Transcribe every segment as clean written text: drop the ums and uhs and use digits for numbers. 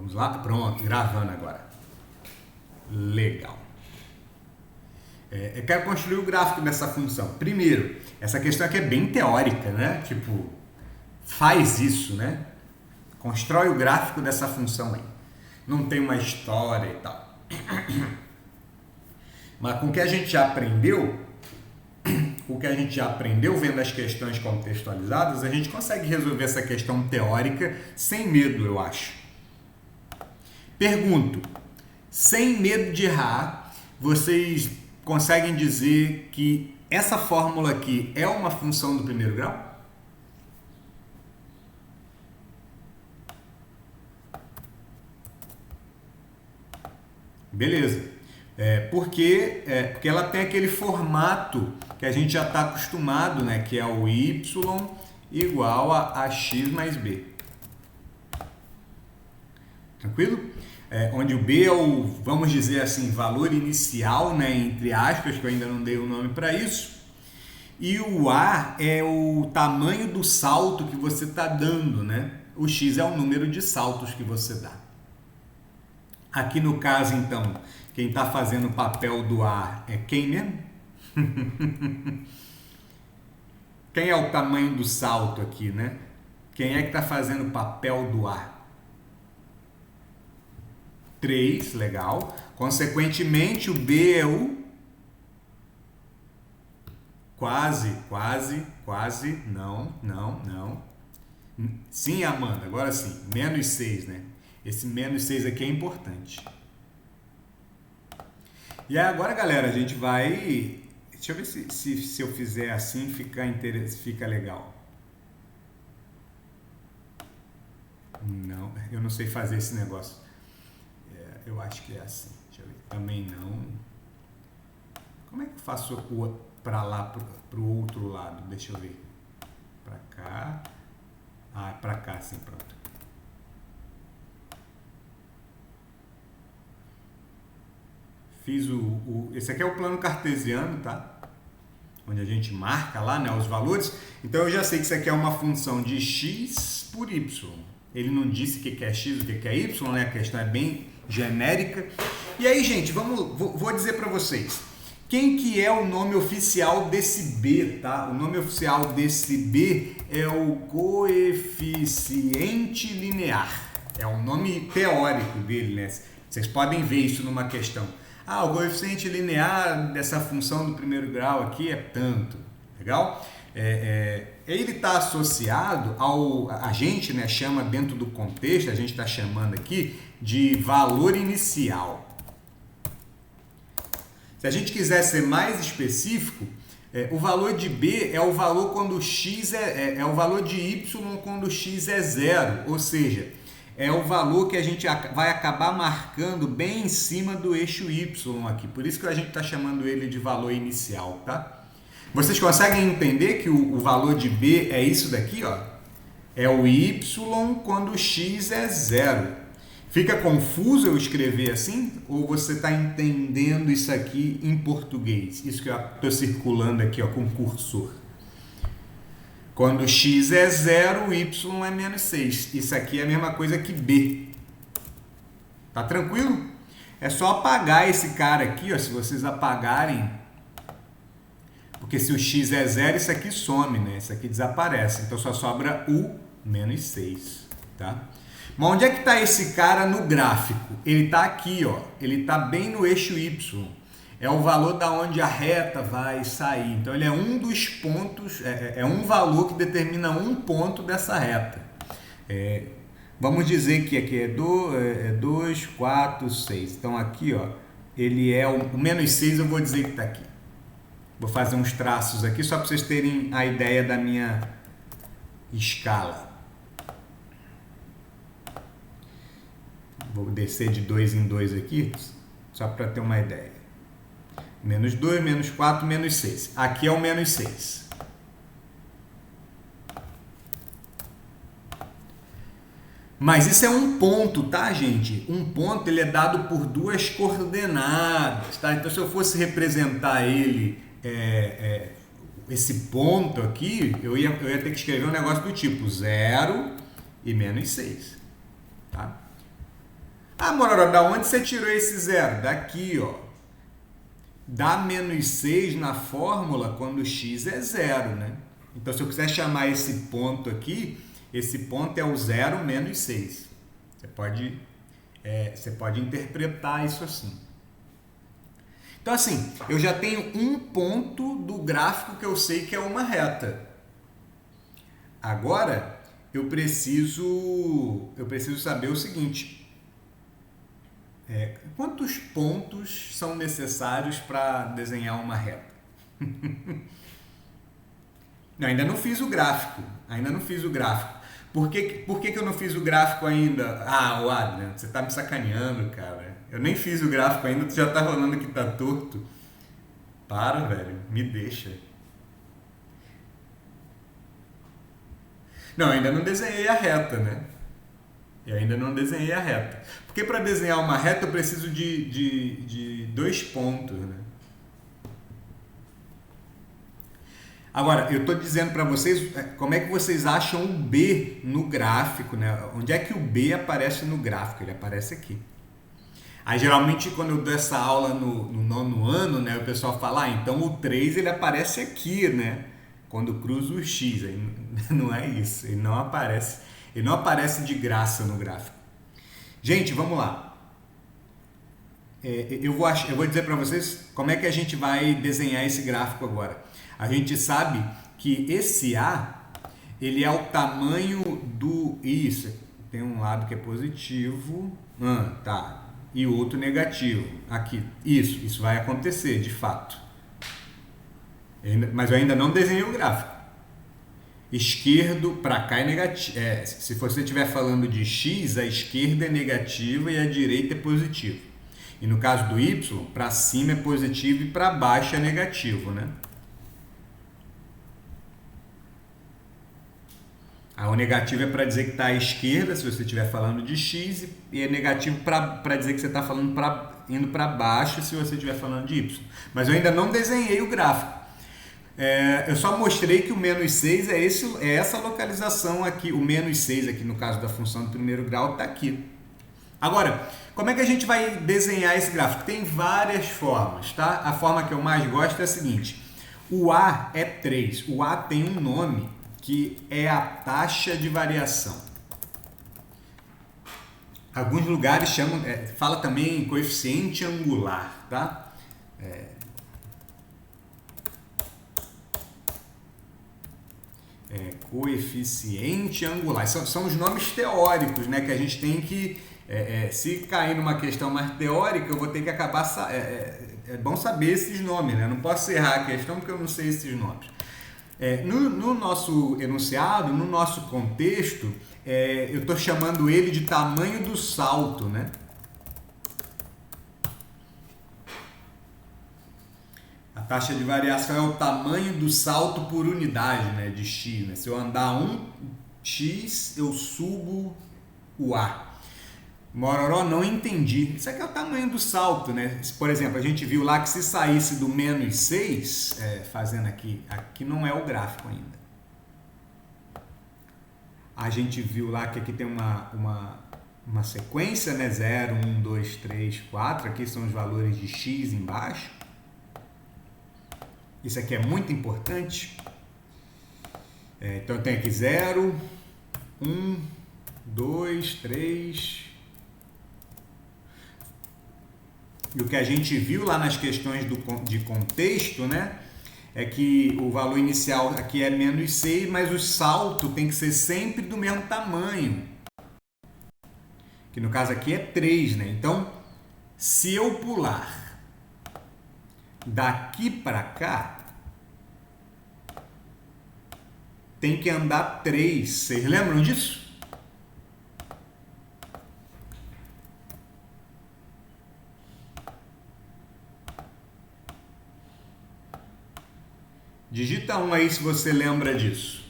Vamos lá? Pronto, gravando agora. Legal. Eu quero construir o gráfico dessa função. Primeiro, essa questão aqui é bem teórica, né? Tipo, faz isso, né? Constrói o gráfico dessa função aí. Não tem uma história e tal. Mas com o que a gente já aprendeu, vendo as questões contextualizadas, a gente consegue resolver essa questão teórica sem medo, eu acho. Pergunto, sem medo de errar, vocês conseguem dizer que essa fórmula aqui é uma função do primeiro grau? Beleza. Porque ela tem aquele formato que a gente já está acostumado, né? Que é o y igual a x mais b. Tranquilo? Onde o b é o, vamos dizer assim, valor inicial, né? Entre aspas, que eu ainda não dei o nome para isso. E o a é o tamanho do salto que você está dando, né? O x é o número de saltos que você dá. Aqui no caso, então, quem está fazendo o papel do A é quem mesmo? Quem é o tamanho do salto aqui, né? Quem é que está fazendo o papel do A? 3, legal. Consequentemente, o B é o... Quase, não. Sim, Amanda, agora sim. Menos 6, né? Esse menos 6 aqui é importante. E agora, galera, a gente vai... Deixa eu ver se eu fizer assim fica legal. Não, eu não sei fazer esse negócio. Eu acho que é assim. Deixa eu ver. Também não. Como é que eu faço para lá, para o outro lado? Deixa eu ver. Para cá. Ah, para cá, sim, pronto. Fiz esse aqui é o plano cartesiano, tá? Onde a gente marca lá, né, os valores. Então eu já sei que isso aqui é uma função de x por y. Ele não disse o que é x, o que é y, né? A questão é bem genérica. E aí, gente, vou dizer para vocês. Quem que é o nome oficial desse b, tá? O nome oficial desse b é o coeficiente linear. É o nome teórico dele, né? Vocês podem ver isso numa questão. Ah, o coeficiente linear dessa função do primeiro grau aqui é tanto. Legal? Ele está associado a gente, né, chama dentro do contexto, a gente está chamando aqui de valor inicial. Se a gente quiser ser mais específico, o valor de B é o valor quando x é o valor de y quando x é zero, ou seja, é o valor que a gente vai acabar marcando bem em cima do eixo y aqui. Por isso que a gente está chamando ele de valor inicial, tá? Vocês conseguem entender que o valor de B é isso daqui, ó? É o y quando x é zero. Fica confuso eu escrever assim? Ou você está entendendo isso aqui em português? Isso que eu estou circulando aqui, ó, com o cursor. Quando x é zero, o y é menos 6. Isso aqui é a mesma coisa que B. Tá tranquilo? É só apagar esse cara aqui, ó, se vocês apagarem. Porque se o x é zero, isso aqui some, né? Isso aqui desaparece. Então só sobra o menos 6, tá? Mas onde é que está esse cara no gráfico? Ele está aqui, ó. Ele está bem no eixo y. É o valor da onde a reta vai sair. Então, ele é um dos pontos, é um valor que determina um ponto dessa reta. Vamos dizer que aqui é 2, 4, 6. Então, aqui, ó, ele é o menos 6, eu vou dizer que está aqui. Vou fazer uns traços aqui só para vocês terem a ideia da minha escala. Vou descer de 2 em 2 aqui, só para ter uma ideia. Menos 2, menos 4, menos 6. Aqui é o menos 6. Mas isso é um ponto, tá, gente? Um ponto ele é dado por duas coordenadas, tá? Então, se eu fosse representar ele, esse ponto aqui, eu ia ter que escrever um negócio do tipo 0 e menos 6, tá? Mororó, da onde você tirou esse zero? Daqui, ó. Dá menos 6 na fórmula quando x é zero, né? Então, se eu quiser chamar esse ponto aqui, esse ponto é o zero menos 6. Você pode interpretar isso assim. Então, assim, eu já tenho um ponto do gráfico que eu sei que é uma reta. Agora, eu preciso saber o seguinte. Quantos pontos são necessários para desenhar uma reta? Não, ainda não fiz o gráfico. Por que eu não fiz o gráfico ainda? O Adrian, você tá me sacaneando, cara. Eu nem fiz o gráfico ainda, tu já tá falando que tá torto. Para, velho, me deixa. Não, ainda não desenhei a reta, né? Eu ainda não desenhei a reta. Porque para desenhar uma reta eu preciso de 2 pontos, né? Agora, eu estou dizendo para vocês como é que vocês acham o B no gráfico, né? Onde é que o B aparece no gráfico? Ele aparece aqui. Aí, geralmente, quando eu dou essa aula no 9º ano, né, o pessoal fala, então o 3 ele aparece aqui, né? Quando cruza o X. Aí, não é isso, ele não aparece de graça no gráfico. Gente, vamos lá. Eu vou dizer para vocês como é que a gente vai desenhar esse gráfico agora. A gente sabe que esse A, ele é o tamanho do... Isso, tem um lado que é positivo, tá, e o outro negativo. Aqui, isso vai acontecer, de fato. Mas eu ainda não desenhei o gráfico. Esquerdo para cá é negativo. Se você estiver falando de x, a esquerda é negativa e a direita é positiva. E no caso do y, para cima é positivo e para baixo é negativo, né? O negativo é para dizer que está à esquerda, se você estiver falando de x, e é negativo para dizer que você está falando indo para baixo, se você estiver falando de y. Mas eu ainda não desenhei o gráfico. Eu só mostrei que o menos 6 é essa localização aqui, o menos 6 aqui no caso da função do primeiro grau está aqui. Agora, como é que a gente vai desenhar esse gráfico? Tem várias formas, tá? A forma que eu mais gosto é a seguinte, o A é 3, o A tem um nome que é a taxa de variação. Alguns lugares fala também coeficiente angular, tá? Coeficiente angular. São os nomes teóricos, né, que a gente tem que... se cair numa questão mais teórica, eu vou ter que acabar... É bom saber esses nomes, né? Eu não posso errar a questão porque eu não sei esses nomes. No nosso enunciado, no nosso contexto, eu estou chamando ele de tamanho do salto, né? A taxa de variação é o tamanho do salto por unidade, né, de x. Né? Se eu andar 1x, eu subo o A. Mororó, não entendi. Isso aqui é o tamanho do salto, né? Por exemplo, a gente viu lá que se saísse do menos 6, fazendo aqui não é o gráfico ainda. A gente viu lá que aqui tem uma sequência, né? 0, 1, 2, 3, 4. Aqui são os valores de x embaixo. Isso aqui é muito importante. Então, eu tenho aqui 0, 1, 2, 3... E o que a gente viu lá nas questões de contexto, né, é que o valor inicial aqui é menos 6, mas o salto tem que ser sempre do mesmo tamanho. Que no caso aqui é 3, né? Então, se eu pular daqui para cá, tem que andar 3. Vocês lembram disso? Digita 1 aí se você lembra disso.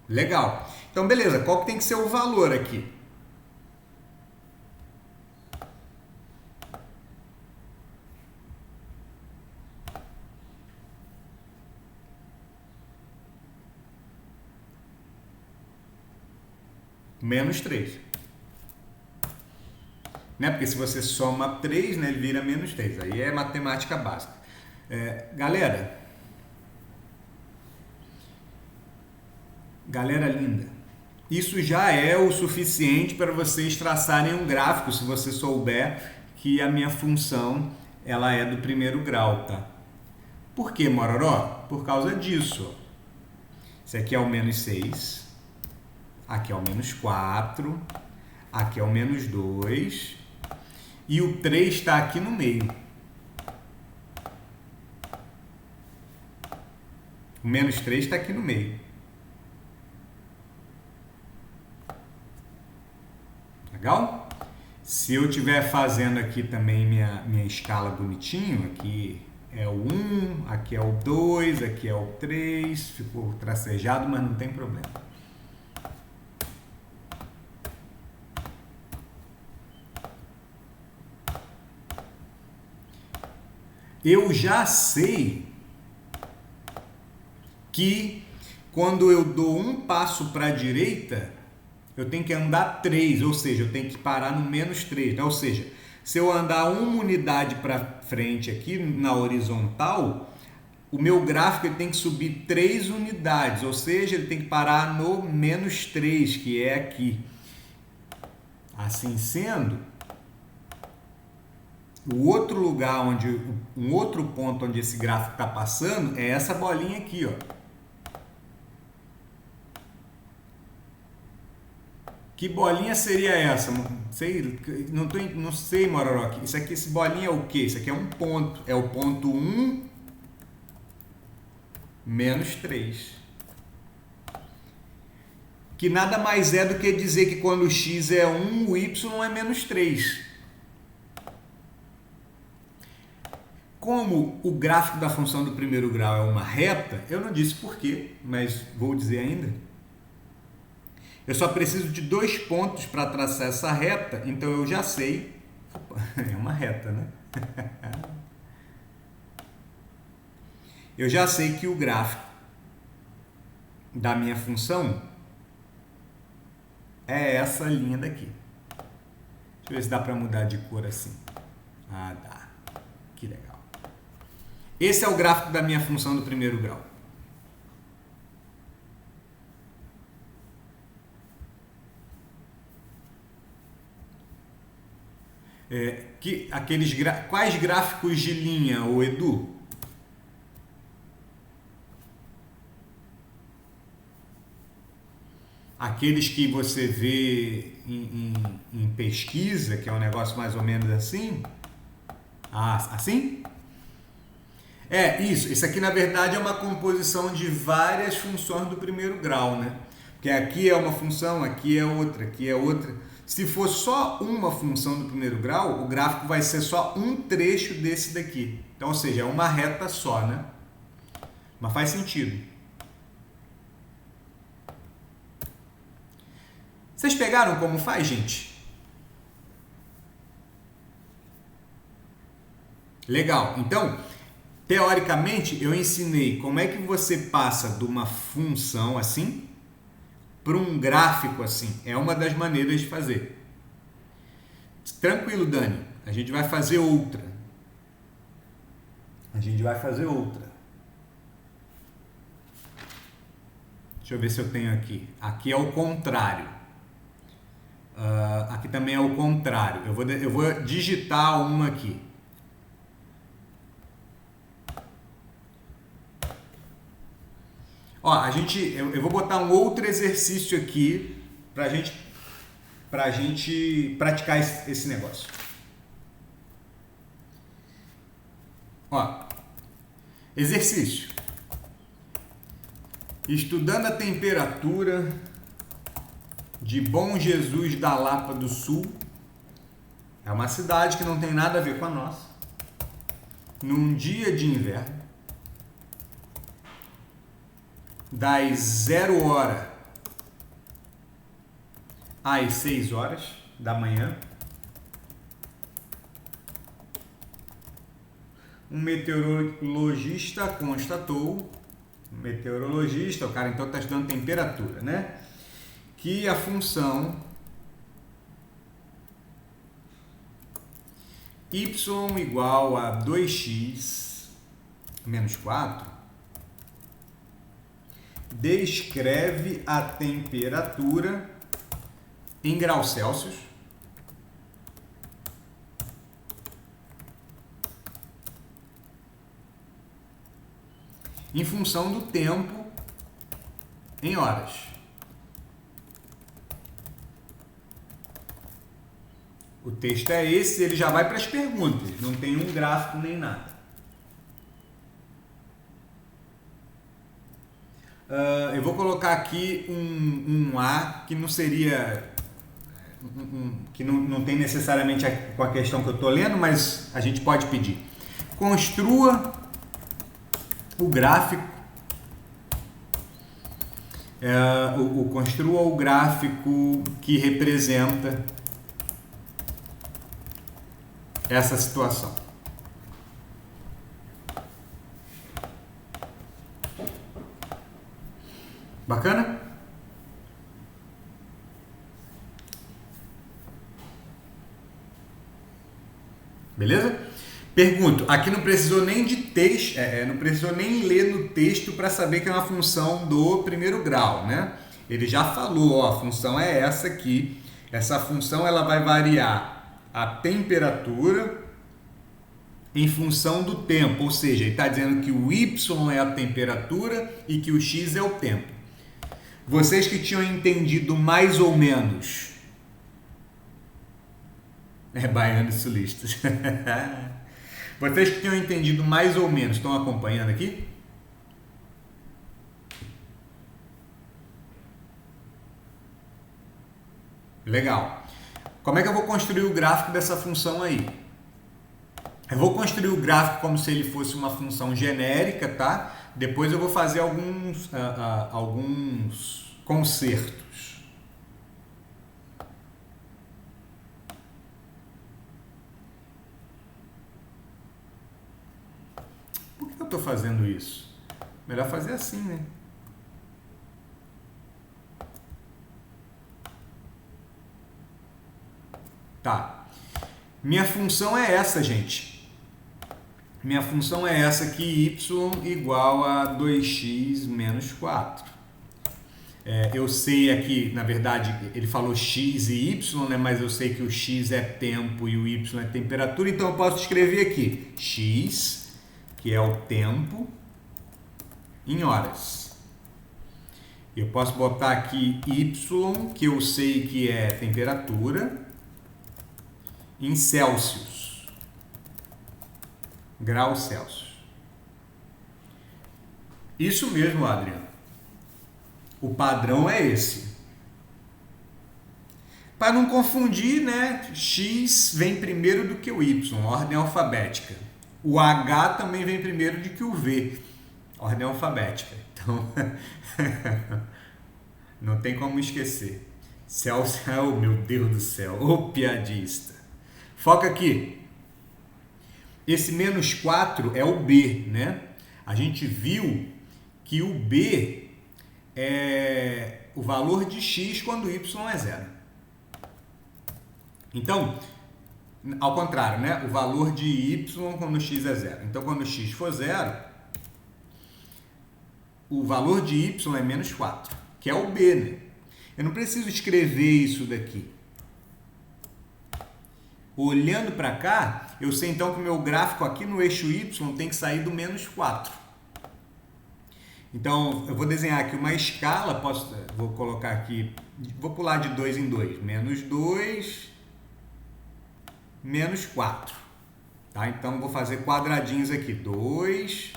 Legal. Então, beleza. Qual que tem que ser o valor aqui? Menos 3. né? Porque se você soma 3, né, ele vira menos 3. Aí é matemática básica. Galera linda, isso já é o suficiente para vocês traçarem um gráfico, se você souber que a minha função ela é do primeiro grau, tá? Por que, Mororó? Por causa disso. Esse aqui é o menos 6, aqui é o menos 4, aqui é o menos 2 e o 3 está aqui no meio. O menos 3 está aqui no meio. Legal? Se eu estiver fazendo aqui também minha escala bonitinho, aqui é o 1, aqui é o 2, aqui é o 3, ficou tracejado, mas não tem problema. Eu já sei que quando eu dou um passo para a direita, eu tenho que andar 3, ou seja, eu tenho que parar no menos 3. Né? Ou seja, se eu andar uma unidade para frente aqui na horizontal, o meu gráfico ele tem que subir 3 unidades, ou seja, ele tem que parar no menos 3, que é aqui. Assim sendo, o outro lugar onde, um outro ponto onde esse gráfico está passando é essa bolinha aqui, ó. Que bolinha seria essa? Não sei, Mororoque. Isso aqui, esse bolinha é o quê? Isso aqui é um ponto. É o ponto 1 menos 3. Que nada mais é do que dizer que quando o x é 1, o y é menos 3. Como o gráfico da função do primeiro grau é uma reta, eu não disse porquê, mas vou dizer ainda. Eu só preciso de 2 pontos para traçar essa reta, então eu já sei. Opa, é uma reta, né? Eu já sei que o gráfico da minha função é essa linha daqui. Deixa eu ver se dá para mudar de cor assim. Ah, dá. Que legal. Esse é o gráfico da minha função do primeiro grau. Quais gráficos de linha, ô Edu? Aqueles que você vê em pesquisa, que é um negócio mais ou menos assim? Ah, assim? Isso aqui na verdade é uma composição de várias funções do primeiro grau, né? Porque aqui é uma função, aqui é outra, aqui é outra. Se for só uma função do primeiro grau, o gráfico vai ser só um trecho desse daqui. Então, ou seja, é uma reta só, né? Mas faz sentido. Vocês pegaram como faz, gente? Legal. Então, teoricamente, eu ensinei como é que você passa de uma função assim para um gráfico assim. É uma das maneiras de fazer. Tranquilo, Dani. A gente vai fazer outra. Deixa eu ver se eu tenho aqui. Aqui é o contrário. Aqui também é o contrário. Eu vou digitar uma aqui. Ó, eu vou botar um outro exercício aqui pra gente praticar esse negócio. Ó, exercício. Estudando a temperatura de Bom Jesus da Lapa do Sul. É uma cidade que não tem nada a ver com a nossa. Num dia de inverno. Das 0 hora às 6 horas da manhã, um meteorologista constatou, o cara então está estudando temperatura, né? Que a função y igual a 2x menos 4 descreve a temperatura em graus Celsius em função do tempo em horas. O texto é esse, ele já vai para as perguntas, não tem um gráfico nem nada. Eu vou colocar aqui um A que não seria, que não tem necessariamente com a questão que eu estou lendo, mas a gente pode pedir. Construa o gráfico, construa o gráfico que representa essa situação. Bacana? Beleza? Pergunto, aqui não precisou nem de texto, não precisou nem ler no texto para saber que é uma função do primeiro grau, né? Ele já falou, ó, a função é essa aqui. Essa função ela vai variar a temperatura em função do tempo, ou seja, ele está dizendo que o y é a temperatura e que o x é o tempo. Vocês que tinham entendido mais ou menos, baiano e sulistas, vocês que tinham entendido mais ou menos, estão acompanhando aqui? Legal. Como é que eu vou construir o gráfico dessa função aí? Eu vou construir o gráfico como se ele fosse uma função genérica, tá? Depois eu vou fazer alguns consertos. Por que eu estou fazendo isso? Melhor fazer assim, né? Tá. Minha função é essa, gente. Minha função é essa aqui, y igual a 2x menos 4. Eu sei aqui, na verdade, ele falou x e y, né? Mas eu sei que o x é tempo e o y é temperatura, então eu posso escrever aqui x, que é o tempo, em horas. Eu posso botar aqui y, que eu sei que é temperatura, em Celsius, graus Celsius. Isso mesmo, Adriano. O padrão é esse. Para não confundir, né? X vem primeiro do que o Y, ordem alfabética. O H também vem primeiro do que o V, ordem alfabética. Então, não tem como esquecer. Celsius, oh meu Deus do céu, ô piadista. Foca aqui. Esse menos 4 é o B, né? A gente viu que o B é o valor de x quando y é zero. Então, ao contrário, né? O valor de y quando x é zero. Então, quando x for zero, o valor de y é menos 4, que é o B, né? Eu não preciso escrever isso daqui. Olhando para cá, eu sei então que o meu gráfico aqui no eixo Y tem que sair do menos 4. Então, eu vou desenhar aqui uma escala, vou colocar aqui, vou pular de 2 em 2, menos 2, menos 4. Tá? Então, vou fazer quadradinhos aqui, 2,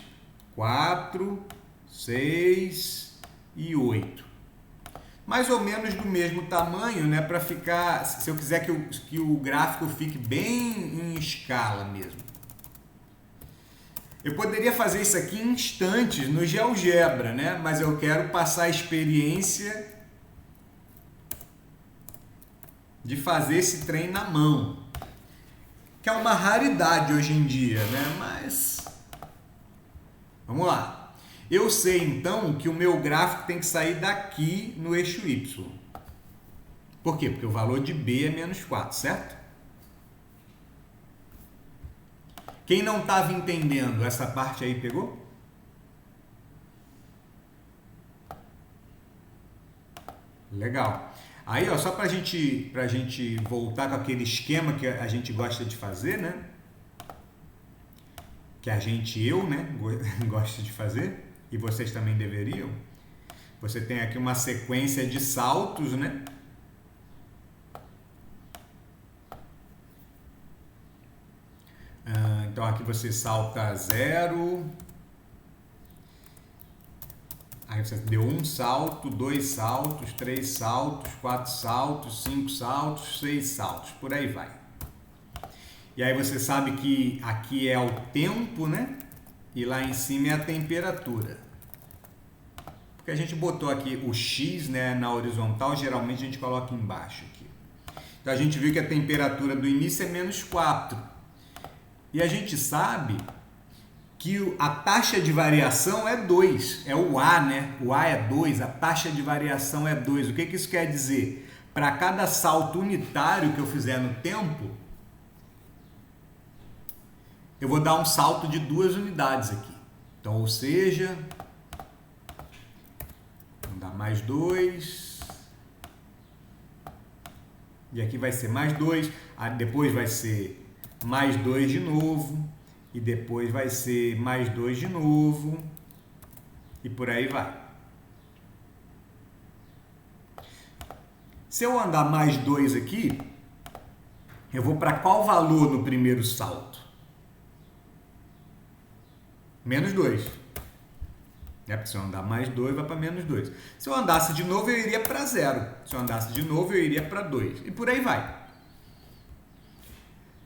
4, 6 e 8. Mais ou menos do mesmo tamanho, né, para ficar, se eu quiser que o gráfico fique bem em escala mesmo. Eu poderia fazer isso aqui em instantes no GeoGebra, né, mas eu quero passar a experiência de fazer esse trem na mão, que é uma raridade hoje em dia, né, mas vamos lá. Eu sei, então, que o meu gráfico tem que sair daqui no eixo Y. Por quê? Porque o valor de B é menos 4, certo? Quem não estava entendendo essa parte aí, pegou? Legal. Aí, ó, só para gente voltar com aquele esquema que a gente gosta de fazer, né? Que eu, né, gosto de fazer, e vocês também deveriam. Você tem aqui uma sequência de saltos, né? Então aqui você salta 0, aí você deu um salto, 2 saltos, 3 saltos, 4 saltos, 5 saltos, 6 saltos, por aí vai. E aí você sabe que aqui é o tempo, né? E lá em cima é a temperatura. Porque a gente botou aqui o X, né, na horizontal, geralmente a gente coloca embaixo aqui. Então a gente viu que a temperatura do início é menos 4. E a gente sabe que a taxa de variação é 2, é o A, né? O A é 2, a taxa de variação é 2. O que isso quer dizer? Para cada salto unitário que eu fizer no tempo, eu vou dar um salto de 2 unidades aqui. Então, ou seja, vamos dar mais 2. E aqui vai ser mais 2, depois vai ser mais 2 de novo, e depois vai ser mais 2 de novo, e por aí vai. Se eu andar mais 2 aqui, eu vou para qual valor no primeiro salto? Menos 2. Porque se eu andar mais 2, vai para menos 2. Se eu andasse de novo, eu iria para 0. Se eu andasse de novo, eu iria para 2. E por aí vai.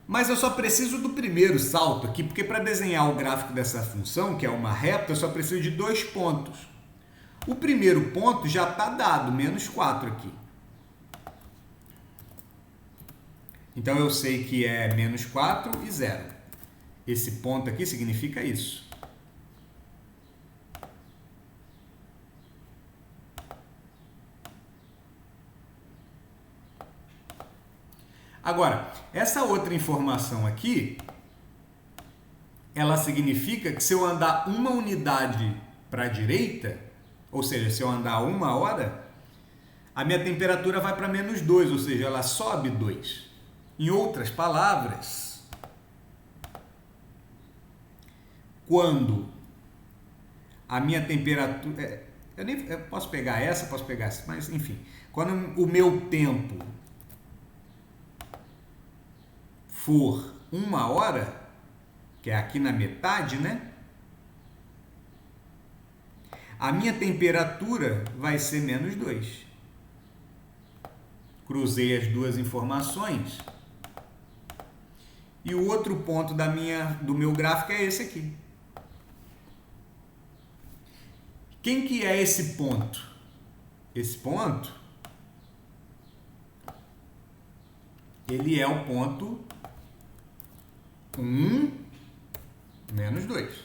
Mas eu só preciso do primeiro salto aqui, porque para desenhar o gráfico dessa função, que é uma reta, eu só preciso de 2 pontos. O primeiro ponto já está dado, menos 4 aqui. Então eu sei que é menos 4 e 0. Esse ponto aqui significa isso. Agora, essa outra informação aqui, ela significa que se eu andar uma unidade para a direita, ou seja, se eu andar 1 hora, a minha temperatura vai para menos 2, ou seja, ela sobe 2. Em outras palavras, quando a minha temperatura... eu posso pegar essa, mas enfim. Quando o meu tempo for 1 hora, que é aqui na metade, né? A minha temperatura vai ser menos 2. Cruzei as duas informações. E o outro ponto do meu gráfico é esse aqui. Quem que é esse ponto? Esse ponto, ele é o ponto 1 menos 2.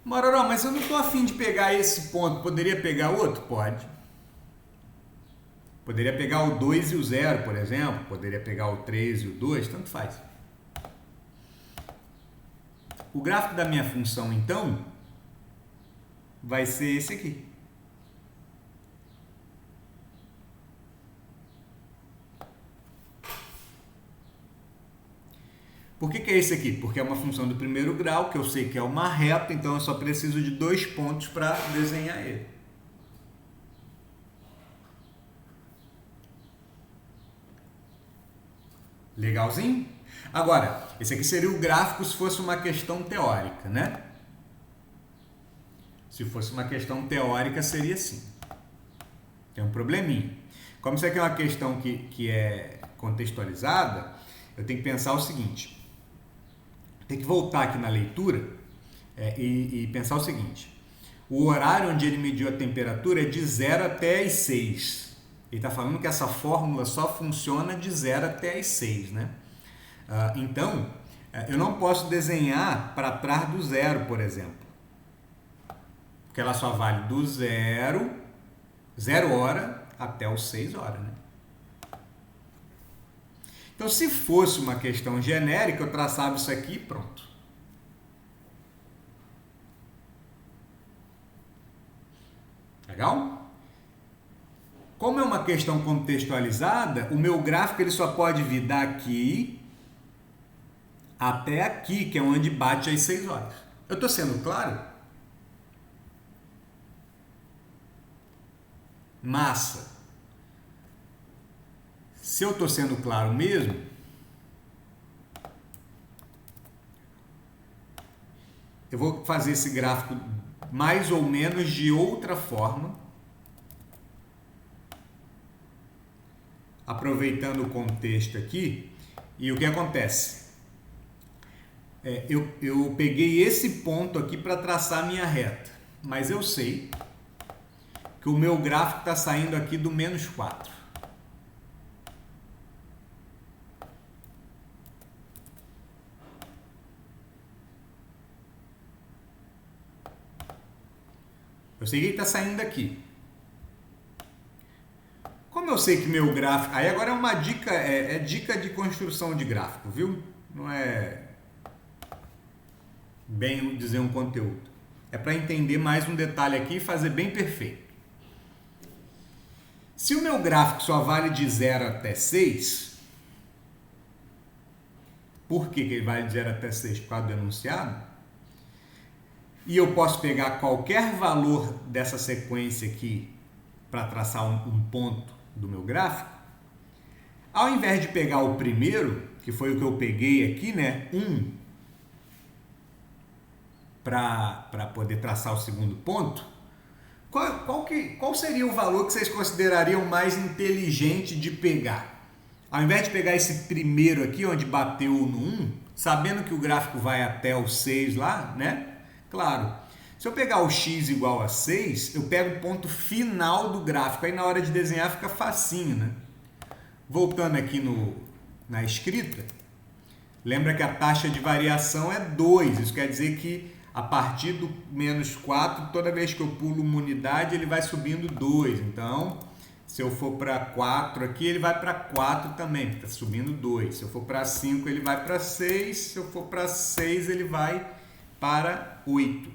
Mororó, mas eu não estou afim de pegar esse ponto. Poderia pegar outro? Pode. Poderia pegar o 2 e o 0, por exemplo. Poderia pegar o 3 e o 2, tanto faz. O gráfico da minha função, então, vai ser esse aqui. Por que é esse aqui? Porque é uma função do primeiro grau, que eu sei que é uma reta, então eu só preciso de 2 pontos para desenhar ele. Legalzinho? Agora, esse aqui seria o gráfico se fosse uma questão teórica, né? Se fosse uma questão teórica, seria assim. Tem um probleminha. Como isso aqui é uma questão que é contextualizada, eu tenho que pensar o seguinte. Tem que voltar aqui na leitura e pensar o seguinte. O horário onde ele mediu a temperatura é de 0 até as 6. Ele está falando que essa fórmula só funciona de 0 até as 6, né? Então, eu não posso desenhar para trás do 0, por exemplo. Porque ela só vale do 0 hora, até os 6 horas, né? Então, se fosse uma questão genérica, eu traçava isso aqui e pronto. Legal? Como é uma questão contextualizada, o meu gráfico ele só pode vir daqui até aqui, que é onde bate as 6 horas. Eu estou sendo claro? Massa. Se eu estou sendo claro mesmo, eu vou fazer esse gráfico mais ou menos de outra forma, aproveitando o contexto aqui. E o que acontece? Eu peguei esse ponto aqui para traçar a minha reta, mas eu sei que o meu gráfico está saindo aqui do menos 4. Eu sei que ele está saindo daqui. Como eu sei que meu gráfico... Aí agora é uma dica, é dica de construção de gráfico, viu? Não é bem dizer um conteúdo. É para entender mais um detalhe aqui e fazer bem perfeito. Se o meu gráfico só vale de 0 até 6, por que ele vale de 0 até 6? Por causa do enunciado. E eu posso pegar qualquer valor dessa sequência aqui para traçar um ponto do meu gráfico. Ao invés de pegar o primeiro, que foi o que eu peguei aqui, né, 1, para poder traçar o segundo ponto, qual seria o valor que vocês considerariam mais inteligente de pegar? Ao invés de pegar esse primeiro aqui, onde bateu no 1, sabendo que o gráfico vai até o 6 lá, né? Claro, se eu pegar o x igual a 6, eu pego o ponto final do gráfico. Aí na hora de desenhar fica facinho, né? Voltando aqui na escrita, lembra que a taxa de variação é 2. Isso quer dizer que a partir do menos 4, toda vez que eu pulo uma unidade, ele vai subindo 2. Então, se eu for para 4 aqui, ele vai para 4 também, está subindo 2. Se eu for para 5, ele vai para 6. Se eu for para 6, ele vai para 8.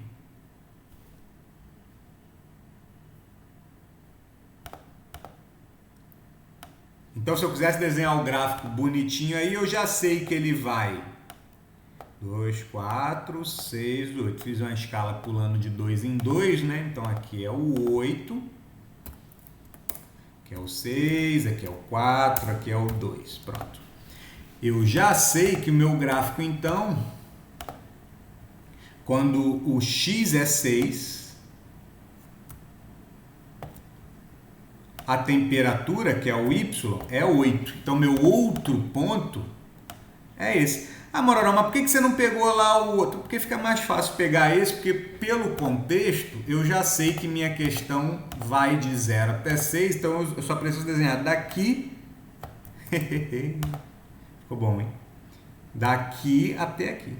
Então, se eu quisesse desenhar o gráfico bonitinho aí, eu já sei que ele vai 2, 4, 6, 8. Fiz uma escala pulando de 2 em 2, né? Então, aqui é o 8, aqui é o 6, aqui é o 4, aqui é o 2. Pronto. Eu já sei que o meu gráfico, então, quando o x é 6, a temperatura, que é o y, é 8. Então, meu outro ponto é esse. Ah, Mororó, mas por que você não pegou lá o outro? Porque fica mais fácil pegar esse, porque pelo contexto, eu já sei que minha questão vai de 0 até 6, então eu só preciso desenhar daqui. Ficou bom, hein? Daqui até aqui.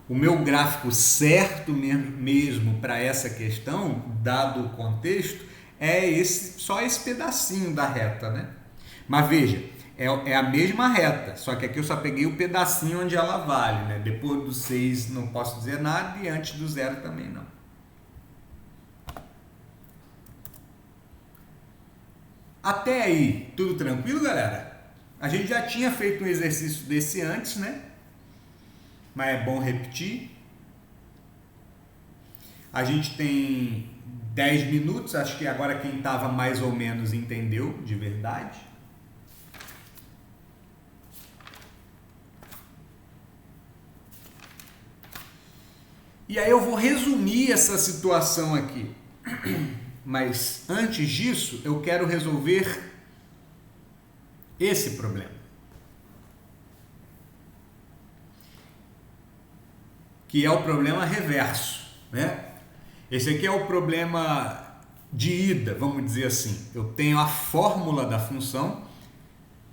O meu gráfico certo mesmo para essa questão, dado o contexto, é só esse pedacinho da reta, né? Mas veja, é a mesma reta, só que aqui eu só peguei o pedacinho onde ela vale, né? Depois do 6 não posso dizer nada e antes do 0 também não. Até aí, tudo tranquilo, galera? A gente já tinha feito um exercício desse antes, né? Mas é bom repetir. A gente tem 10 minutos, acho que agora quem estava mais ou menos entendeu de verdade. E aí eu vou resumir essa situação aqui. Mas antes disso, eu quero resolver esse problema. Que é o problema reverso, né? Esse aqui é o problema de ida, vamos dizer assim. Eu tenho a fórmula da função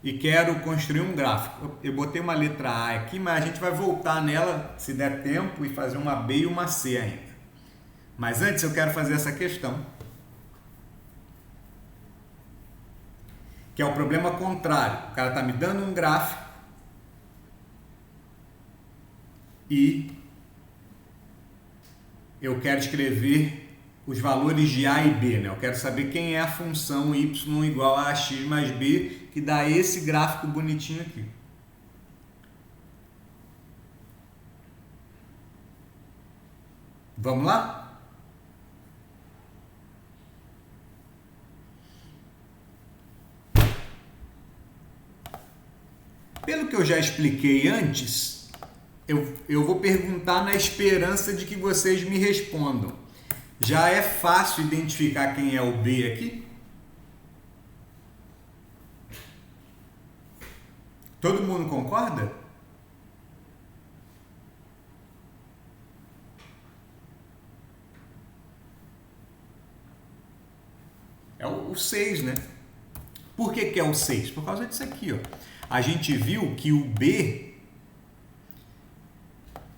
e quero construir um gráfico. Eu botei uma letra A aqui, mas a gente vai voltar nela, se der tempo, e fazer uma B e uma C ainda. Mas antes eu quero fazer essa questão, que é o problema contrário. O cara está me dando um gráfico e eu quero escrever os valores de A e B, né? Eu quero saber quem é a função y igual a x mais b, que dá esse gráfico bonitinho aqui. Vamos lá? Pelo que eu já expliquei antes, eu vou perguntar na esperança de que vocês me respondam. Já é fácil identificar quem é o B aqui? Todo mundo concorda? É o 6, né? Por que é o 6? Por causa disso aqui, ó. A gente viu que o B,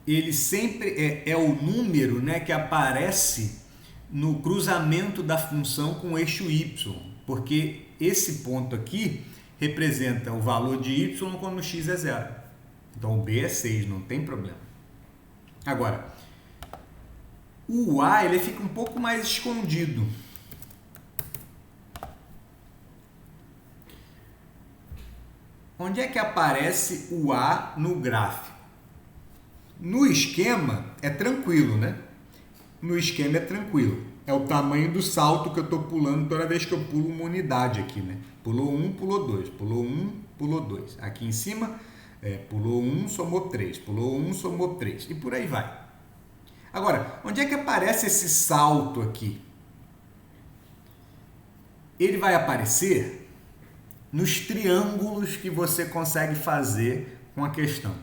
ele sempre é o número, né, que aparece no cruzamento da função com o eixo y, porque esse ponto aqui representa o valor de y quando x é 0. Então o B é 6, não tem problema. Agora, o A ele fica um pouco mais escondido. Onde é que aparece o A no gráfico? No esquema é tranquilo, né? No esquema é tranquilo. É o tamanho do salto que eu estou pulando toda vez que eu pulo uma unidade aqui, né? Pulou 1, pulou 2, pulou 1, pulou 2. Aqui em cima, pulou 1, somou 3, pulou 1, somou 3. E por aí vai. Agora, onde é que aparece esse salto aqui? Ele vai aparecer nos triângulos que você consegue fazer com a questão.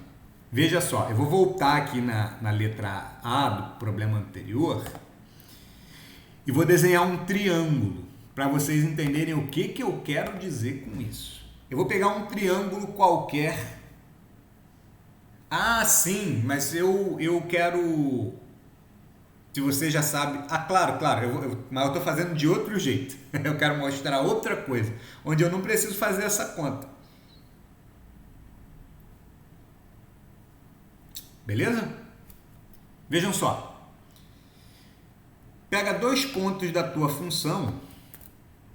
Veja só, eu vou voltar aqui na letra A do problema anterior e vou desenhar um triângulo para vocês entenderem o que eu quero dizer com isso. Eu vou pegar um triângulo qualquer. Ah, sim, mas eu quero... Se você já sabe... Ah, claro, mas eu estou fazendo de outro jeito. Eu quero mostrar outra coisa, onde eu não preciso fazer essa conta. Beleza? Vejam só. Pega 2 pontos da tua função,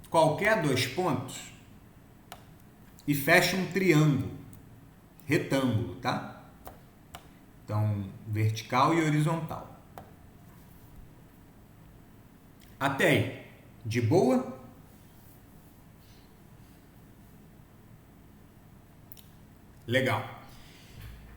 qualquer 2 pontos, e fecha um triângulo, retângulo, tá? Então, vertical e horizontal. Até aí, de boa? Legal.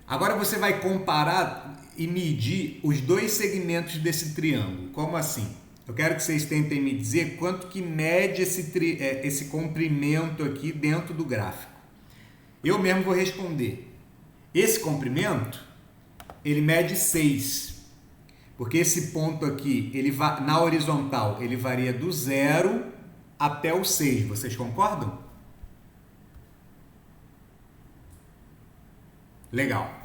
Agora você vai comparar e medir os 2 segmentos desse triângulo. Como assim? Eu quero que vocês tentem me dizer quanto que mede esse comprimento aqui dentro do gráfico. Eu mesmo vou responder. Esse comprimento, ele mede 6. Porque esse ponto aqui, na horizontal, ele varia do 0 até o 6. Vocês concordam? Legal.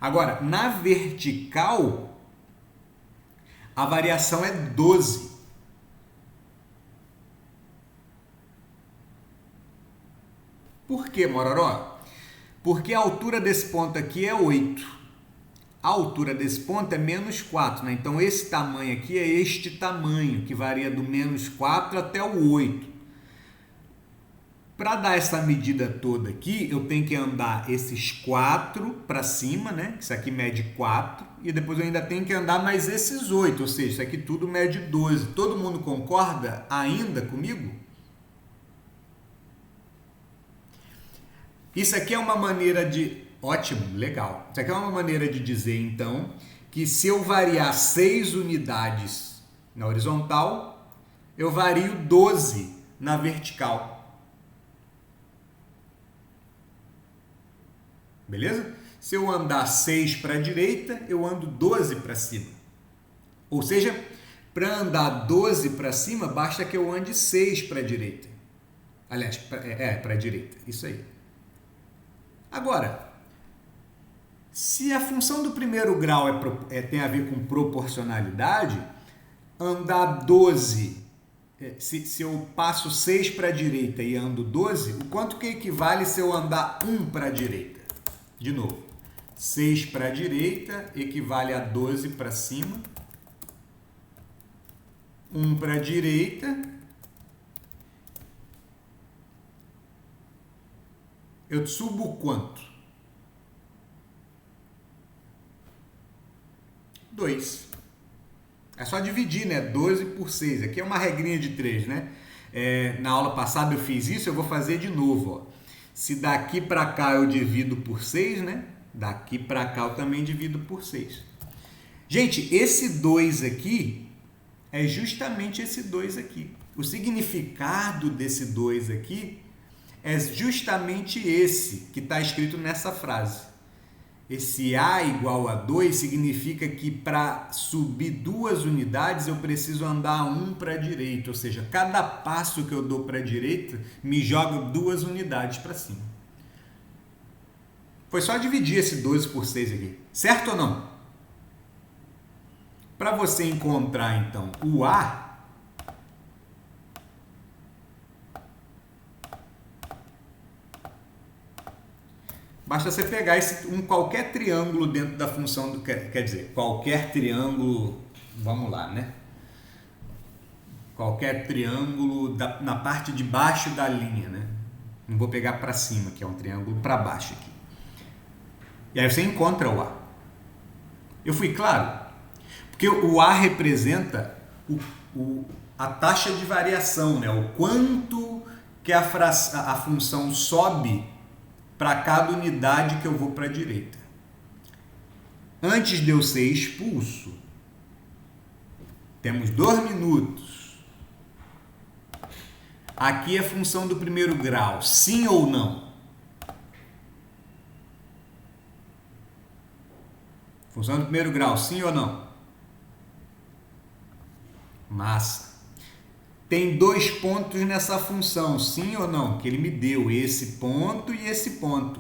Agora, na vertical, a variação é 12. Por que, Mororó? Porque a altura desse ponto aqui é 8. A altura desse ponto é menos 4, né? Então, esse tamanho aqui é este tamanho, que varia do menos 4 até o 8. Para dar essa medida toda aqui, eu tenho que andar esses 4 para cima, né? Isso aqui mede 4. E depois eu ainda tenho que andar mais esses 8, ou seja, isso aqui tudo mede 12. Todo mundo concorda ainda comigo? Isso aqui é uma maneira de... Ótimo, legal. Isso aqui é uma maneira de dizer, então, que se eu variar 6 unidades na horizontal, eu vario 12 na vertical. Beleza? Se eu andar 6 para a direita, eu ando 12 para cima. Ou seja, para andar 12 para cima, basta que eu ande 6 para a direita. Aliás, para a direita. Isso aí. Agora... Se a função do primeiro grau tem a ver com proporcionalidade, andar 12, se eu passo 6 para a direita e ando 12, o quanto que equivale se eu andar 1 para a direita? De novo, 6 para a direita equivale a 12 para cima, 1 para a direita, eu subo quanto? 2. É só dividir, né? 12 por 6. Aqui é uma regrinha de 3, né? Na aula passada eu fiz isso, eu vou fazer de novo. Ó. Se daqui para cá eu divido por 6, né? Daqui para cá eu também divido por 6. Gente, esse 2 aqui é justamente esse 2 aqui. O significado desse 2 aqui é justamente esse que está escrito nessa frase. Esse A igual a 2 significa que para subir 2 unidades eu preciso andar 1 para a direita, ou seja, cada passo que eu dou para a direita me joga 2 unidades para cima. Foi só dividir esse 12 por 6 aqui, certo ou não? Para você encontrar então o A, basta você pegar qualquer triângulo dentro da função, quer dizer, qualquer triângulo, vamos lá, né? Qualquer triângulo na parte de baixo da linha, né? Não vou pegar para cima, que é um triângulo para baixo aqui. E aí você encontra o A. Eu fui claro? Porque o A representa a taxa de variação, né? O quanto que a função sobe para cada unidade que eu vou para a direita. Antes de eu ser expulso, temos 2 minutos. Aqui é a função do primeiro grau, sim ou não? Função do primeiro grau, sim ou não? Massa. Tem 2 pontos nessa função, sim ou não? Que ele me deu esse ponto e esse ponto.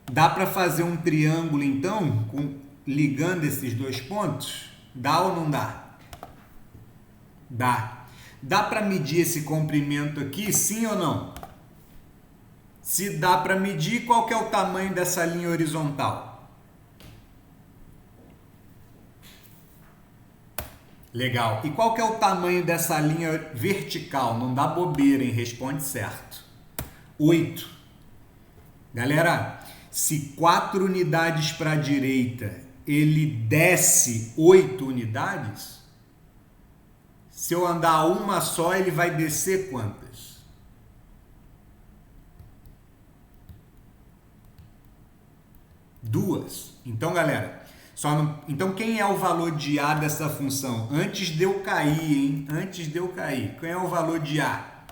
Dá para fazer um triângulo, então, ligando esses 2 pontos? Dá ou não dá? Dá. Dá para medir esse comprimento aqui, sim ou não? Se dá para medir, qual que é o tamanho dessa linha horizontal? Legal. E qual que é o tamanho dessa linha vertical? Não dá bobeira, hein? Responde certo. 8. Galera, se 4 unidades para a direita, ele desce 8 unidades, se eu andar uma só, ele vai descer quantas? 2. Então, galera, então, quem é o valor de A dessa função? Antes de eu cair, hein? Antes de eu cair. Quem é o valor de A?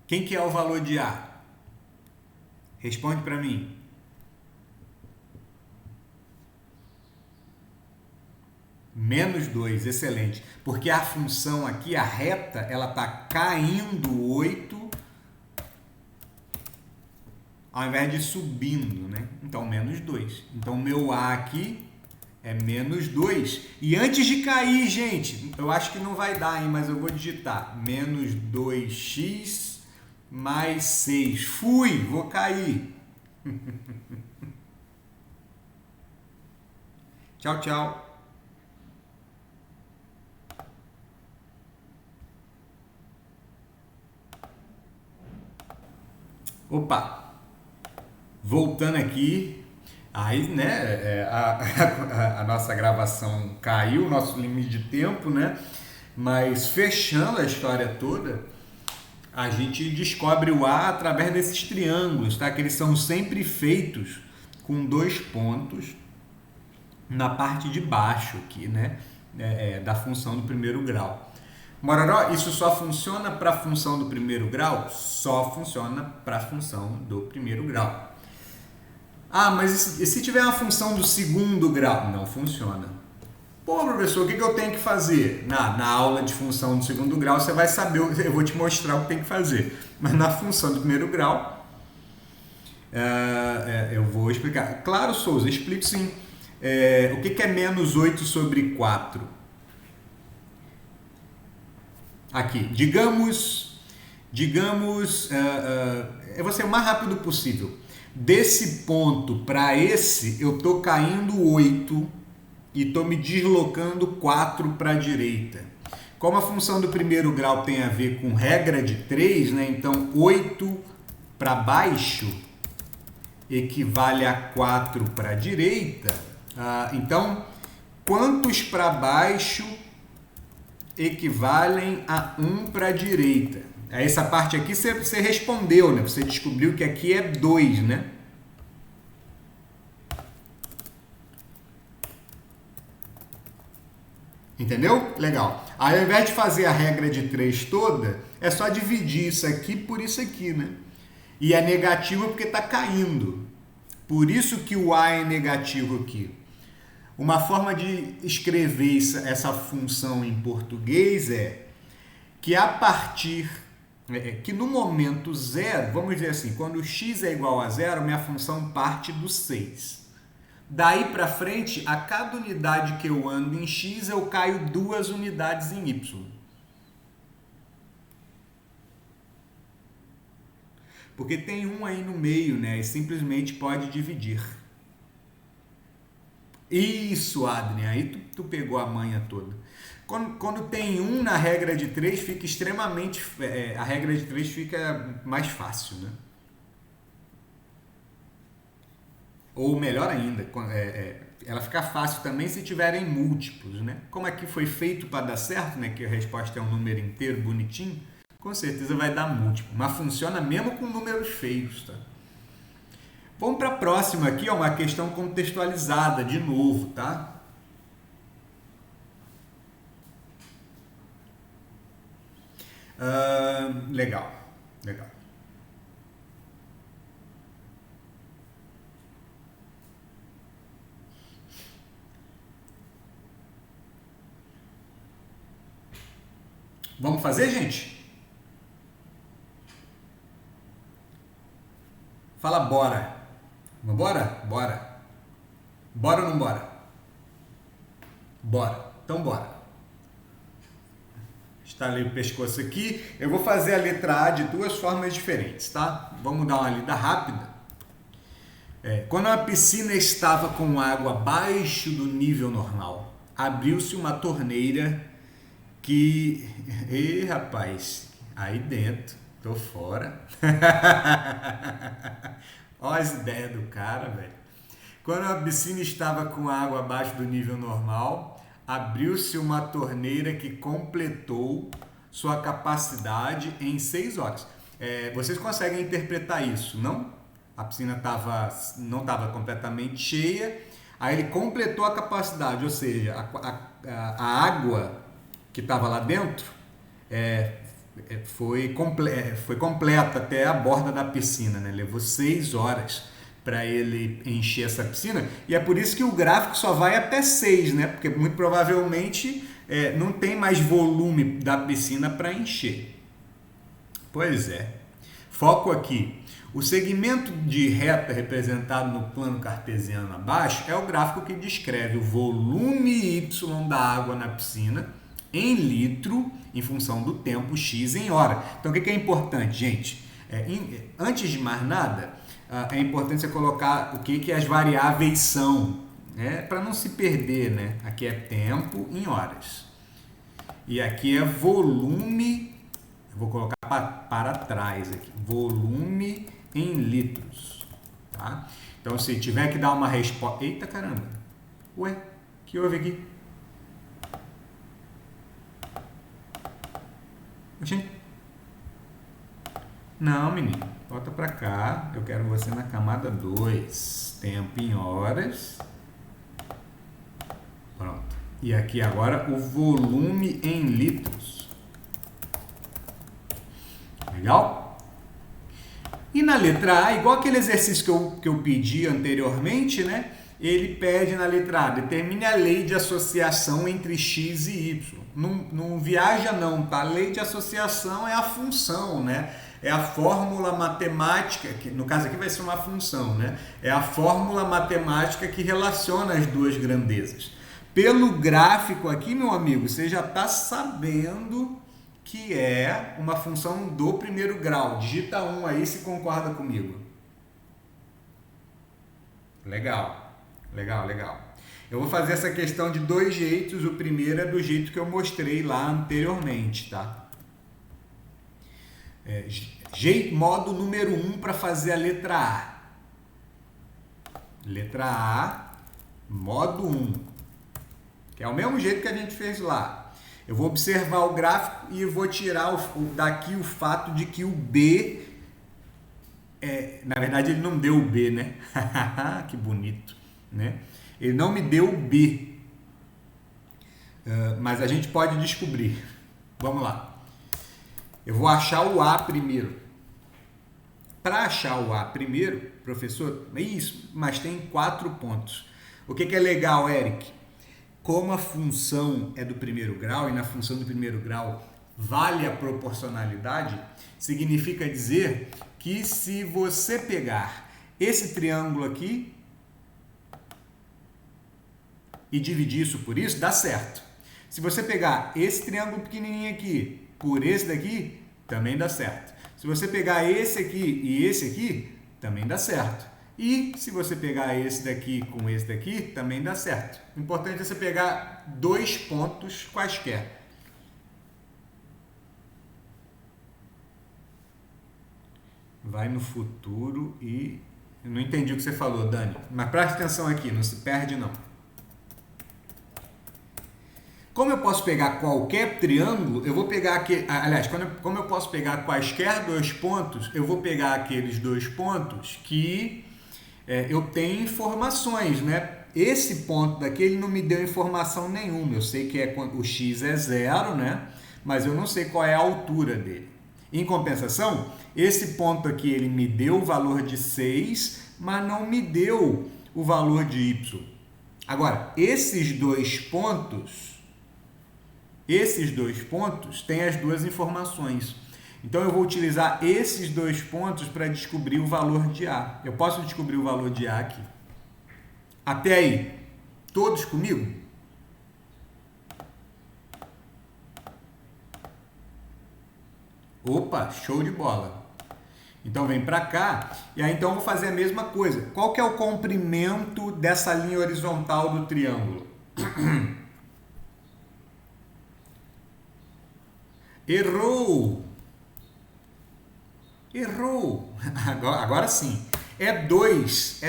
Quem que é o valor de A? Responde para mim. Menos 2, excelente. Porque a função aqui, a reta, ela está caindo 8 ao invés de subindo, né? Então, menos 2. Então, meu A aqui é menos 2. E antes de cair, gente, eu acho que não vai dar, hein? Mas eu vou digitar. Menos 2x mais 6. Fui, vou cair. Tchau, tchau. Opa! Voltando aqui, aí, né, a nossa gravação caiu, o nosso limite de tempo, né? Mas fechando a história toda, a gente descobre o A através desses triângulos, tá? Que eles são sempre feitos com 2 pontos na parte de baixo aqui, né? Da função do primeiro grau. Mororó, isso só funciona para a função do primeiro grau? Só funciona para a função do primeiro grau. Ah, mas e se tiver uma função do segundo grau? Não funciona. Pô, professor, o que eu tenho que fazer? Na aula de função do segundo grau você vai saber, eu vou te mostrar o que tem que fazer. Mas na função do primeiro grau, Eu vou explicar. Claro, Souza, explico sim. O que é menos 8 sobre 4? Aqui, eu vou ser o mais rápido possível. Desse ponto para esse, eu estou caindo 8 e estou me deslocando 4 para a direita. Como a função do primeiro grau tem a ver com regra de 3, né? Então 8 para baixo equivale a 4 para a direita. Então, quantos para baixo equivalem a 1 para a direita? Essa parte aqui você respondeu, né? Você descobriu que aqui é 2, né? Entendeu? Legal. Aí, ao invés de fazer a regra de 3 toda, é só dividir isso aqui por isso aqui, né? E é negativo porque está caindo. Por isso que o A é negativo aqui. Uma forma de escrever essa função em português é que a partir... que no momento zero, vamos dizer assim, quando x é igual a zero, minha função parte do 6. Daí para frente, a cada unidade que eu ando em x, eu caio 2 unidades em y. Porque tem um aí no meio, né? E simplesmente pode dividir. Isso, Adrien, aí tu pegou a manha toda. Quando tem um na regra de 3, fica extremamente... a regra de 3 fica mais fácil, né? Ou melhor ainda, ela fica fácil também se tiverem múltiplos, né? Como aqui foi feito para dar certo, né? Que a resposta é um número inteiro, bonitinho, com certeza vai dar múltiplo. Mas funciona mesmo com números feios, tá? Vamos para a próxima aqui, uma questão contextualizada de novo, tá? Legal. Vamos fazer, gente? Fala bora. Bora? Bora. Bora ou não bora? Bora. Então bora. Estalei o pescoço aqui. Eu vou fazer a letra A de 2 formas diferentes, tá? Vamos dar uma lida rápida. Quando a piscina estava com água abaixo do nível normal, abriu-se uma torneira que... Ih, rapaz, aí dentro, tô fora. Olha as ideias do cara, velho. Quando a piscina estava com água abaixo do nível normal, abriu-se uma torneira que completou sua capacidade em 6 horas. Vocês conseguem interpretar isso, não? A piscina não estava completamente cheia, aí ele completou a capacidade, ou seja, a água que estava lá dentro foi completa até a borda da piscina, né? Levou 6 horas para ele encher essa piscina, e é por isso que o gráfico só vai até 6, né? Porque muito provavelmente não tem mais volume da piscina para encher. Pois é. Foco aqui. O segmento de reta representado no plano cartesiano abaixo é o gráfico que descreve o volume Y da água na piscina em litro em função do tempo x em hora. Então, o que é importante, gente? Antes de mais nada, é importante você colocar o que as variáveis são, né? Para não se perder, né? Aqui é tempo em horas. E aqui é volume, eu vou colocar para trás aqui, volume em litros, tá? Então, se tiver que dar uma resposta... Eita, caramba! Ué, o que houve aqui? Oxi. Não, menino. Volta para cá. Eu quero você na camada 2. Tempo em horas. Pronto. E aqui agora o volume em litros. Legal? E na letra A, igual aquele exercício que eu pedi anteriormente, né? ele pede na letra A, determine a lei de associação entre x e y. Não viaja não, tá? A lei de associação é a função, né? É a fórmula matemática, que no caso aqui vai ser uma função, né? É a fórmula matemática que relaciona as duas grandezas. Pelo gráfico aqui, meu amigo, você já está sabendo que é uma função do primeiro grau. Digita 1 aí se concorda comigo. Legal, legal, legal. Eu vou fazer essa questão de dois jeitos. O primeiro é do jeito que eu mostrei lá anteriormente, tá? Modo número 1 para fazer a letra A. Letra A, modo 1. Que é o mesmo jeito que a gente fez lá. Eu vou observar o gráfico e vou tirar daqui o fato de que o B... na verdade, ele não deu o B, né? Que bonito, né? Ele não me deu o B. Mas a gente pode descobrir. Vamos lá. Eu vou achar o A primeiro. Para achar o A primeiro, professor, é isso, mas tem 4 pontos. O que é legal, Eric? Como a função é do primeiro grau e na função do primeiro grau vale a proporcionalidade, significa dizer que se você pegar esse triângulo aqui e dividir isso por isso, dá certo. Se você pegar esse triângulo pequenininho aqui por esse daqui, também dá certo. Se você pegar esse aqui e esse aqui, também dá certo. E se você pegar esse daqui com esse daqui, também dá certo. O importante é você pegar 2 pontos quaisquer. Vai no futuro e... Eu não entendi o que você falou, Dani. Mas preste atenção aqui, não se perde não. Como eu posso pegar qualquer triângulo, eu vou pegar aqui... Aliás, como eu posso pegar quaisquer 2 pontos, eu vou pegar aqueles 2 pontos que eu tenho informações, né? Esse ponto daqui, ele não me deu informação nenhuma. Eu sei que o x é 0, né? Mas eu não sei qual é a altura dele. Em compensação, esse ponto aqui, ele me deu o valor de 6, mas não me deu o valor de y. Agora, esses dois pontos têm as duas informações. Então, eu vou utilizar esses 2 pontos para descobrir o valor de A. Eu posso descobrir o valor de A aqui. Até aí, todos comigo? Opa, show de bola. Então, vem para cá. E aí, então, eu vou fazer a mesma coisa. Qual que é o comprimento dessa linha horizontal do triângulo? Errou! Errou! Agora sim. É 2,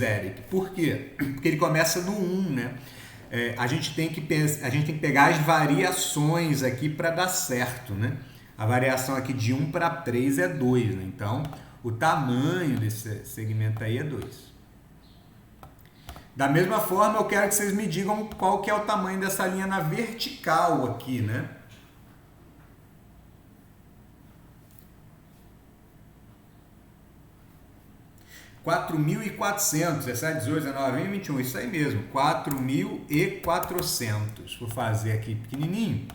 Eric. Por quê? Porque ele começa no 1, né? A gente tem que pegar as variações aqui para dar certo, né? A variação aqui de 1 para 3 é 2, né? Então, o tamanho desse segmento aí é 2. Da mesma forma, eu quero que vocês me digam qual que é o tamanho dessa linha na vertical aqui, né? (4.400), 17, 18, 19, 20, 21, isso aí mesmo, 4.400. Vou fazer aqui pequenininho.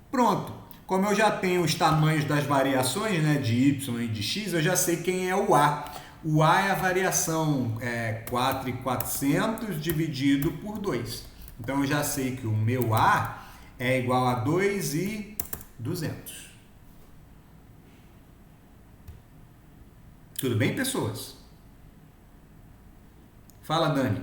Pronto. Como eu já tenho os tamanhos das variações, né, de y e de x, eu já sei quem é o A. O A é a variação 4.400 dividido por 2. Então, eu já sei que o meu A é igual a 2.200. Tudo bem, pessoas? Fala, Dani.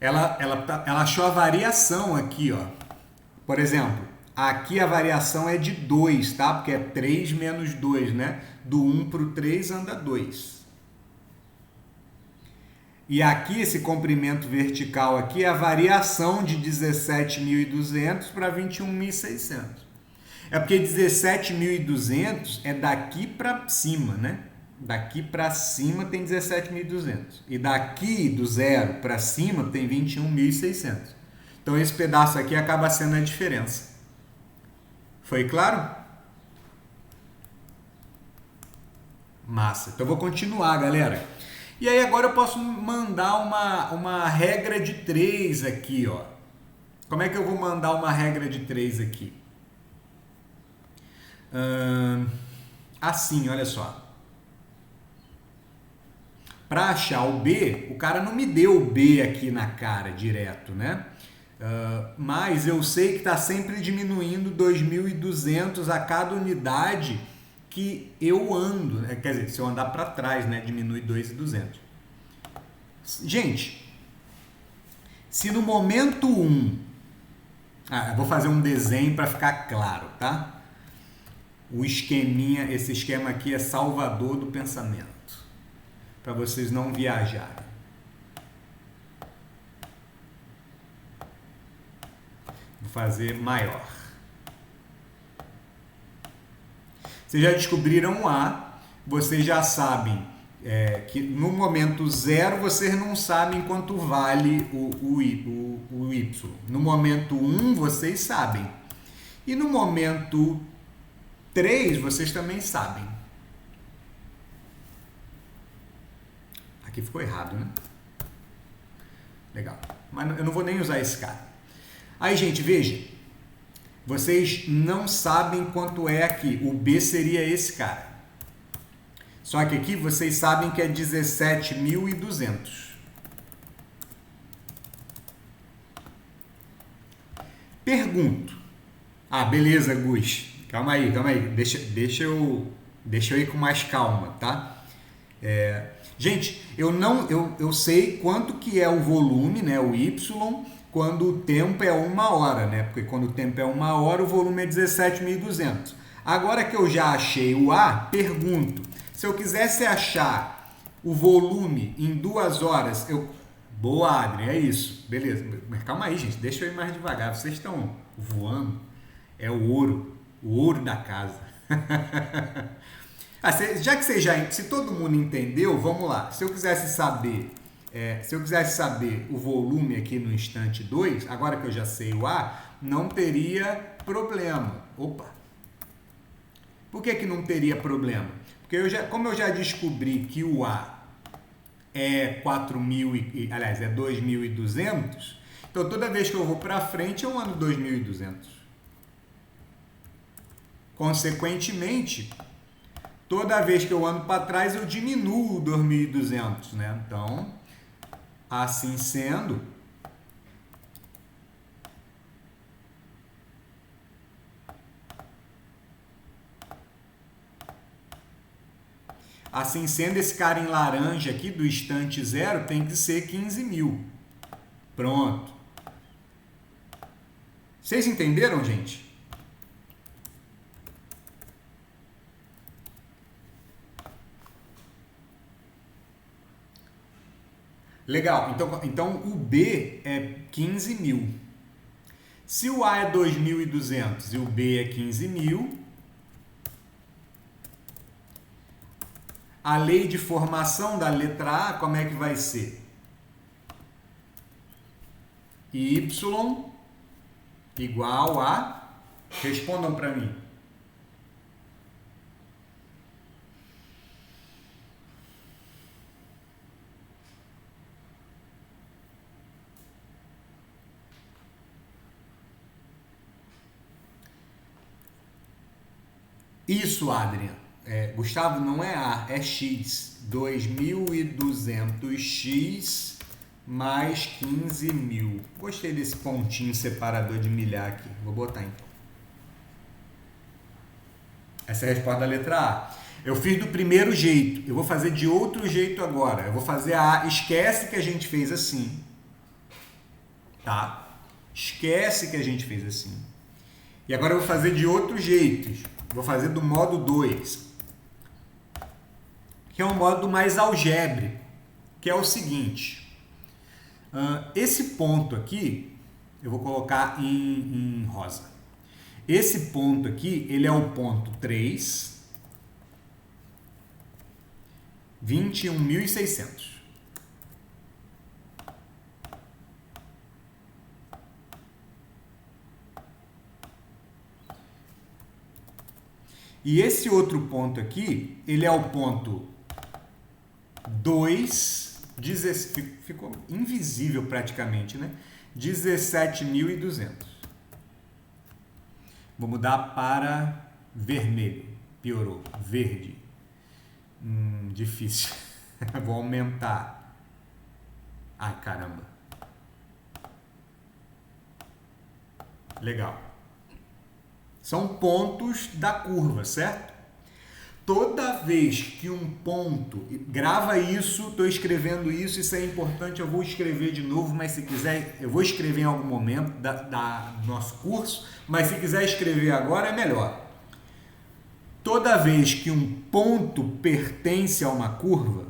Ela achou a variação aqui, ó. Por exemplo, aqui a variação é de 2, tá? Porque é 3 menos 2, né? Do 1 para o 3 anda 2. E aqui, esse comprimento vertical aqui é a variação de 17.200 para 21.600. É porque 17.200 é daqui para cima, né? Daqui para cima tem 17.200. E daqui do zero para cima tem 21.600. Então esse pedaço aqui acaba sendo a diferença. Foi claro? Massa. Então eu vou continuar, galera. E aí agora eu posso mandar uma regra de 3 aqui, ó. Como é que eu vou mandar uma regra de 3 aqui? Assim, olha só. Para achar o B, o cara não me deu o B aqui na cara direto, né? Mas eu sei que está sempre diminuindo 2.200 a cada unidade que eu ando, né? Quer dizer, se eu andar para trás, né, diminui 2.200. Gente, se no momento 1, eu vou fazer um desenho para ficar claro, tá? O esqueminha, esse esquema aqui é salvador do pensamento, para vocês não viajarem. Vou fazer maior. Vocês já descobriram o A, vocês já sabem que no momento 0 vocês não sabem quanto vale o Y. No momento 1 vocês sabem. E no momento 3 vocês também sabem. Aqui ficou errado, né? Legal. Mas eu não vou nem usar esse cara. Aí, gente, veja. Vocês não sabem quanto é aqui. O B seria esse cara. Só que aqui vocês sabem que é 17.200. Pergunto. Beleza, Gus. Calma aí. Deixa eu ir com mais calma, tá? Gente, eu sei quanto que é o volume, né? O Y, quando o tempo é 1 hora, né? Porque quando o tempo é 1 hora, o volume é 17.200. Agora que eu já achei o A, pergunto. Se eu quisesse achar o volume em 2 horas, Boa, Adrien, é isso. Beleza. Mas calma aí, gente. Deixa eu ir mais devagar. Vocês estão voando. É o ouro da casa. Já que se todo mundo entendeu, vamos lá. Se eu quisesse saber o volume aqui no instante 2, agora que eu já sei o A, não teria problema. Opa! Por que não teria problema? Porque como eu já descobri que o A é 2.200, então toda vez que eu vou para frente eu ando 2.200. Consequentemente, toda vez que eu ando para trás eu diminuo 2.200, né? Então, assim sendo, esse cara em laranja aqui do instante 0 tem que ser 15.000. Pronto. Vocês entenderam, gente? Legal. Então o B é 15.000. Se o A é 2.200 e o B é 15.000, a lei de formação da letra A, como é que vai ser? Y igual a... Respondam para mim. Isso, Adrian. Gustavo, não é A, é X. 2.200x mais 15.000. Gostei desse pontinho separador de milhar aqui. Vou botar então. Essa é a resposta da letra A. Eu fiz do primeiro jeito. Eu vou fazer de outro jeito agora. Eu vou fazer a A. Esquece que a gente fez assim. Tá? Esquece que a gente fez assim. E agora eu vou fazer de outro jeito. Vou fazer do modo 2, que é um modo mais algébrico, que é o seguinte. Esse ponto aqui, eu vou colocar em rosa. Esse ponto aqui, ele é o ponto 3. 21.600. E esse outro ponto aqui, ele é o ponto 2, ficou invisível praticamente, né? 17.200. Vou mudar para vermelho. Piorou. Verde. Difícil. Vou aumentar. Ai, caramba. Legal. São pontos da curva, certo? Toda vez que um ponto, grava isso, estou escrevendo isso, isso é importante, eu vou escrever de novo, mas se quiser, eu vou escrever em algum momento do nosso curso, mas se quiser escrever agora é melhor. Toda vez que um ponto pertence a uma curva,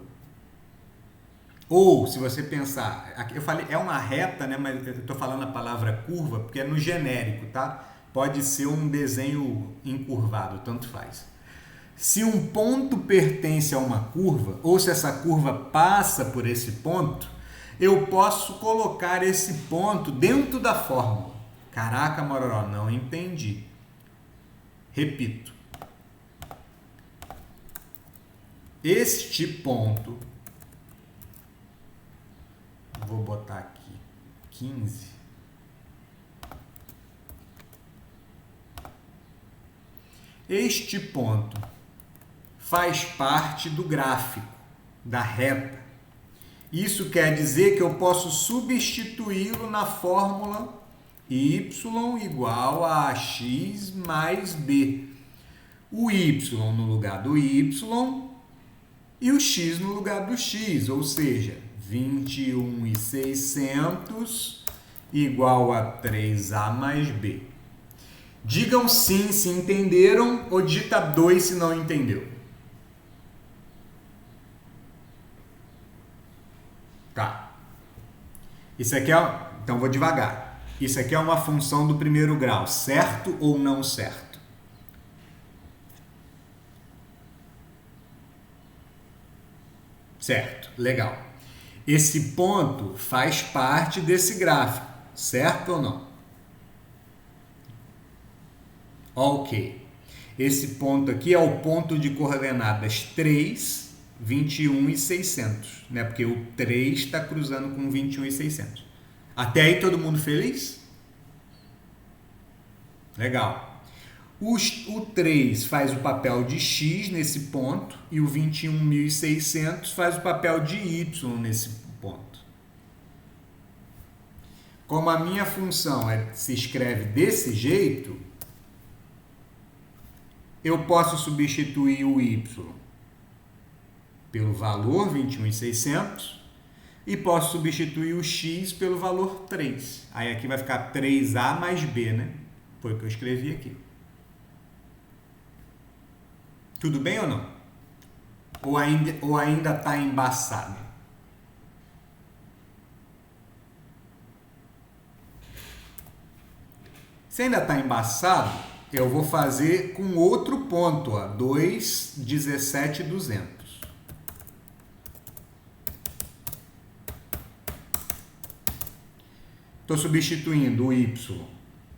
ou se você pensar, eu falei, é uma reta, né? Mas eu estou falando a palavra curva porque é no genérico, tá? Pode ser um desenho encurvado, tanto faz. Se um ponto pertence a uma curva, ou se essa curva passa por esse ponto, eu posso colocar esse ponto dentro da fórmula. Caraca, Mororó, não entendi. Repito. Este ponto, vou botar aqui 15. Este ponto faz parte do gráfico, da reta. Isso quer dizer que eu posso substituí-lo na fórmula y igual a x mais b. O y no lugar do y e o x no lugar do x, ou seja, 21.600 igual a 3a mais b. Digam sim se entenderam ou digita 2 se não entendeu. Tá. Isso aqui é... Então vou devagar. Isso aqui é uma função do primeiro grau, certo ou não certo? Certo, legal. Esse ponto faz parte desse gráfico, certo ou não? Ok. Esse ponto aqui é o ponto de coordenadas 3, 21 e 600, né? Porque o 3 está cruzando com 21 e 600. Até aí todo mundo feliz? Legal. O 3 faz o papel de x nesse ponto e o 21.600 faz o papel de y nesse ponto. Como a minha função se escreve desse jeito, eu posso substituir o y pelo valor 21.600 e posso substituir o x pelo valor 3. Aí aqui vai ficar 3a mais b, né? Foi o que eu escrevi aqui. Tudo bem ou não? Ou ainda está embaçado? Se ainda está embaçado, eu vou fazer com outro ponto, ó, 2,17,200. Estou substituindo o y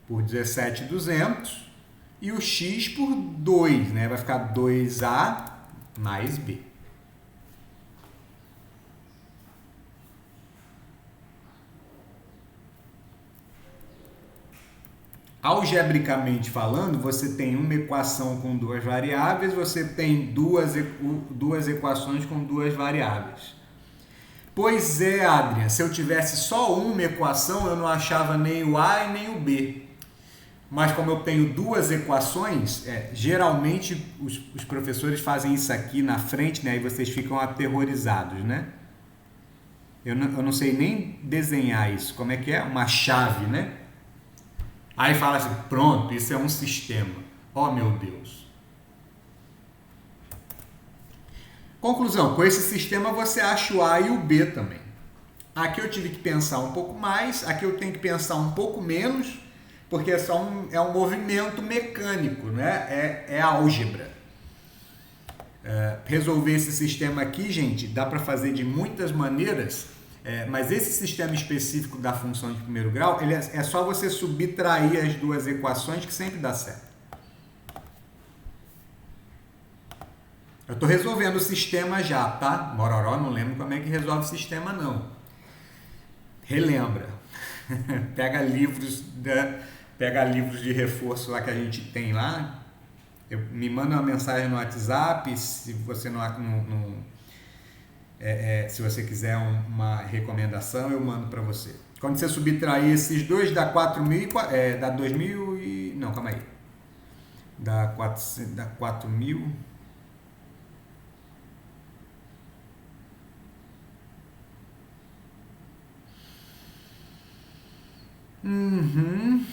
por 17,200 e o x por 2, né? Vai ficar 2a mais b. Algebricamente falando, você tem uma equação com duas variáveis, você tem duas equações com duas variáveis. Pois é, Adrian, se eu tivesse só uma equação, eu não achava nem o a e nem o b. Mas como eu tenho duas equações, geralmente os professores fazem isso aqui na frente, né? E vocês ficam aterrorizados, né? Eu não sei nem desenhar isso. Como é que é? Uma chave, né? Aí fala assim, pronto, isso é um sistema. Oh, meu Deus. Conclusão, com esse sistema você acha o A e o B também. Aqui eu tive que pensar um pouco mais, aqui eu tenho que pensar um pouco menos, porque é um movimento mecânico, né? É álgebra. Resolver esse sistema aqui, gente, dá para fazer de muitas maneiras, mas esse sistema específico da função de primeiro grau, é só você subtrair as duas equações que sempre dá certo. Eu estou resolvendo o sistema já, tá? Mororó, não lembro como é que resolve o sistema, não. Relembra. Pega livros de reforço lá que a gente tem lá. Me manda uma mensagem no WhatsApp, se você se você quiser uma recomendação, eu mando para você. Quando você subtrair esses dois, dá 4.000, dá 2.000 e... Não, calma aí. Dá 4.000... Uhum.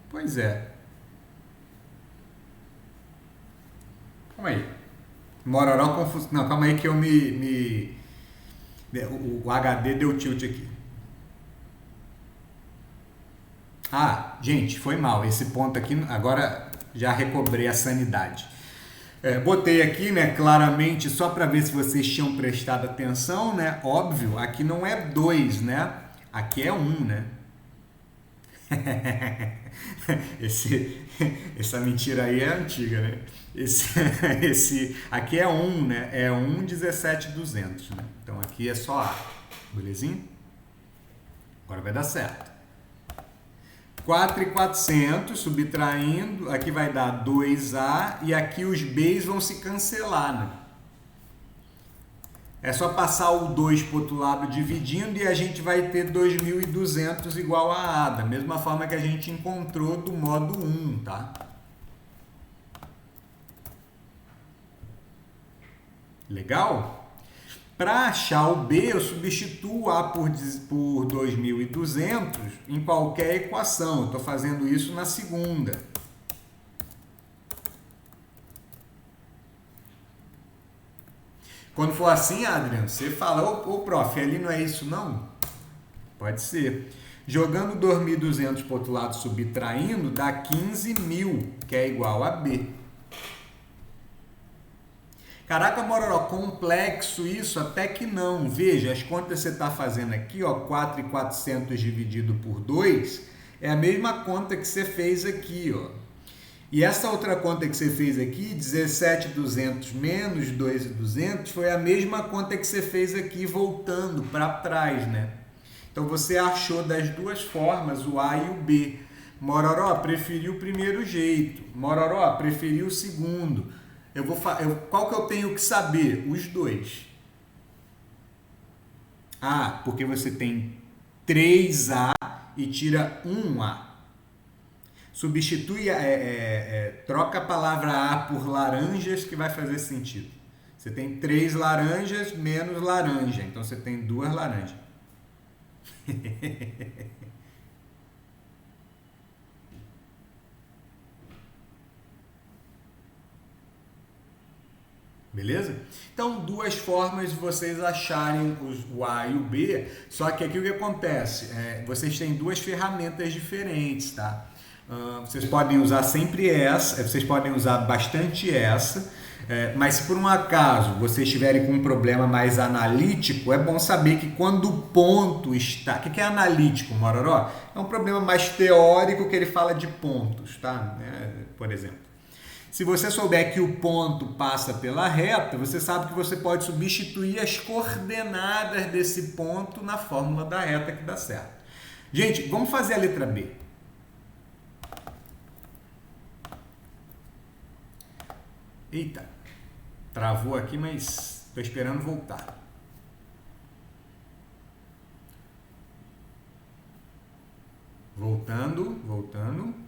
Pois é. Calma aí. Mororó confuso. Não, calma aí que eu o HD deu tilt aqui. Ah, gente, foi mal. Esse ponto aqui, agora já recobrei a sanidade. Botei aqui, né, claramente, só para ver se vocês tinham prestado atenção, né? Óbvio, aqui não é 2, né? Aqui é 1, né? Essa mentira aí é antiga, né? Aqui é 1, né? É 1,17,200, né? Então aqui é só A, belezinha? Agora vai dar certo. 4.400, subtraindo, aqui vai dar 2A e aqui os B's vão se cancelar, né? É só passar o 2 para o outro lado dividindo e a gente vai ter 2.200 igual a A, da mesma forma que a gente encontrou do modo 1, tá? Legal? Para achar o B, eu substituo A por 2.200 em qualquer equação. Eu estou fazendo isso na segunda. Quando for assim, Adriano, você fala, ô prof, ali não é isso não? Pode ser. Jogando 2.200 para o outro lado, subtraindo, dá 15.000, que é igual a B. Caraca, Mororó, complexo isso? Até que não. Veja, as contas que você está fazendo aqui, ó, 4.400 dividido por 2, é a mesma conta que você fez aqui, ó. E essa outra conta que você fez aqui, 17.200 menos 2.200, foi a mesma conta que você fez aqui voltando para trás, né? Então você achou das duas formas, o A e o B. Mororó preferiu o primeiro jeito. Mororó preferiu o segundo. Qual que eu tenho que saber? Os dois. Ah, porque você tem 3A e tira 1A. Substitui, troca a palavra A por laranjas que vai fazer sentido. Você tem 3 laranjas menos laranja, então você tem 2 laranjas. Beleza? Então, duas formas de vocês acharem o A e o B, só que aqui o que acontece? Vocês têm duas ferramentas diferentes, tá? Vocês podem usar sempre essa, vocês podem usar bastante essa, mas se por um acaso vocês estiverem com um problema mais analítico, é bom saber que quando o ponto está... O que é analítico, Mororó? É um problema mais teórico que ele fala de pontos, tá? Por exemplo. Se você souber que o ponto passa pela reta, você sabe que você pode substituir as coordenadas desse ponto na fórmula da reta que dá certo. Gente, vamos fazer a letra B. Eita, travou aqui, mas estou esperando voltar. Voltando.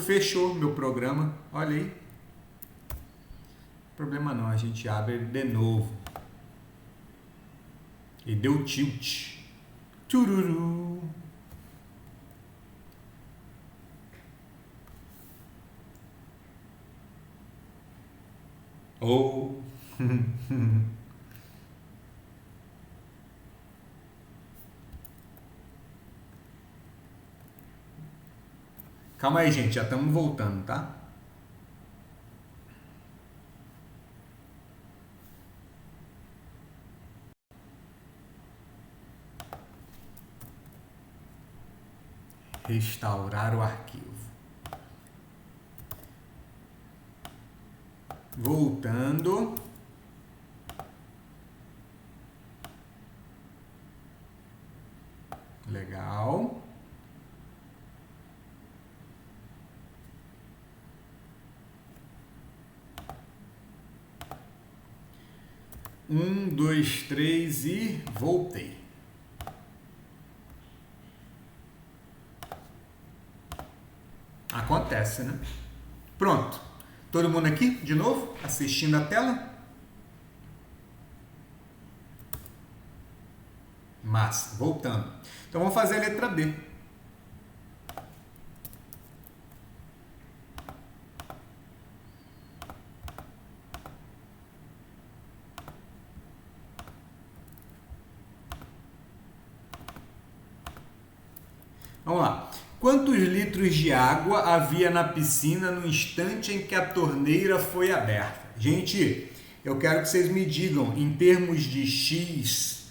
Fechou meu programa, olha aí. Problema não, a gente abre de novo. E deu tilt. Tururu. Oh. Calma aí, gente, já estamos voltando, tá? Restaurar o arquivo. Voltando. Legal. Um, dois, três e voltei. Acontece, né? Pronto. Todo mundo aqui, de novo, assistindo a tela? Massa. Voltando. Então, vamos fazer a letra B. Vamos lá. Quantos litros de água havia na piscina no instante em que a torneira foi aberta? Gente, eu quero que vocês me digam, em termos de X,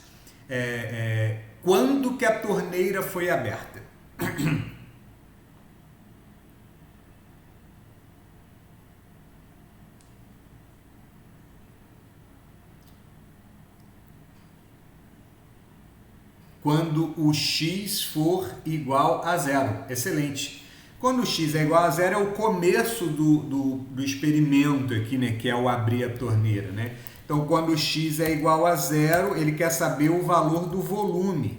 quando que a torneira foi aberta? Quando o x for igual a zero. Excelente. Quando o x é igual a zero é o começo do experimento aqui, né? Que é o abrir a torneira, né? Então, quando o x é igual a zero, ele quer saber o valor do volume.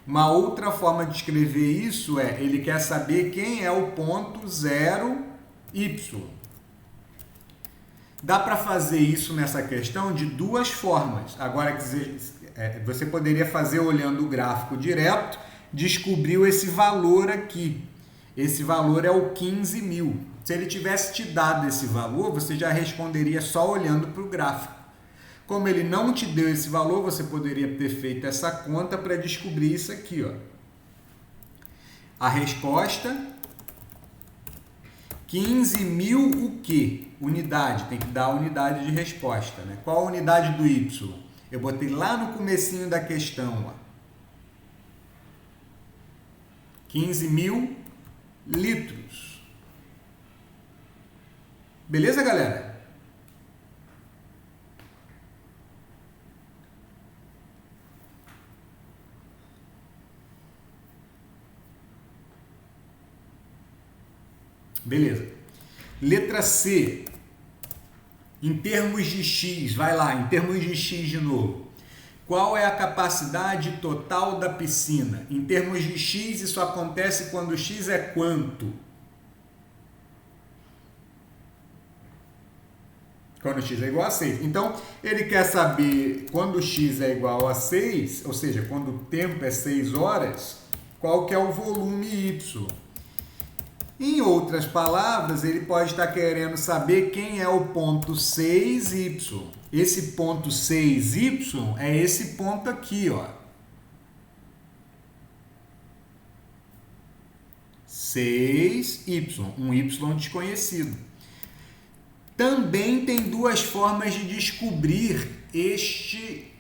Uma outra forma de escrever isso ele quer saber quem é o ponto 0, y. Dá para fazer isso nessa questão de duas formas. Agora, você poderia fazer olhando o gráfico direto, descobriu esse valor aqui. Esse valor é o 15.000. Se ele tivesse te dado esse valor, você já responderia só olhando para o gráfico. Como ele não te deu esse valor, você poderia ter feito essa conta para descobrir isso aqui, ó. A resposta, 15.000 o quê? Unidade, tem que dar a unidade de resposta, né? Qual a unidade do y? Eu botei lá no comecinho da questão, ó. 15.000 litros. Beleza, galera? Beleza. Letra C. Em termos de x, vai lá, em termos de x de novo. Qual é a capacidade total da piscina? Em termos de x, isso acontece quando x é quanto? Quando x é igual a 6. Então, ele quer saber quando x é igual a 6, ou seja, quando o tempo é 6 horas, qual que é o volume y. Em outras palavras, ele pode estar querendo saber quem é o ponto 6y. Esse ponto 6y é esse ponto aqui, ó. 6y, um y desconhecido. Também tem duas formas de descobrir este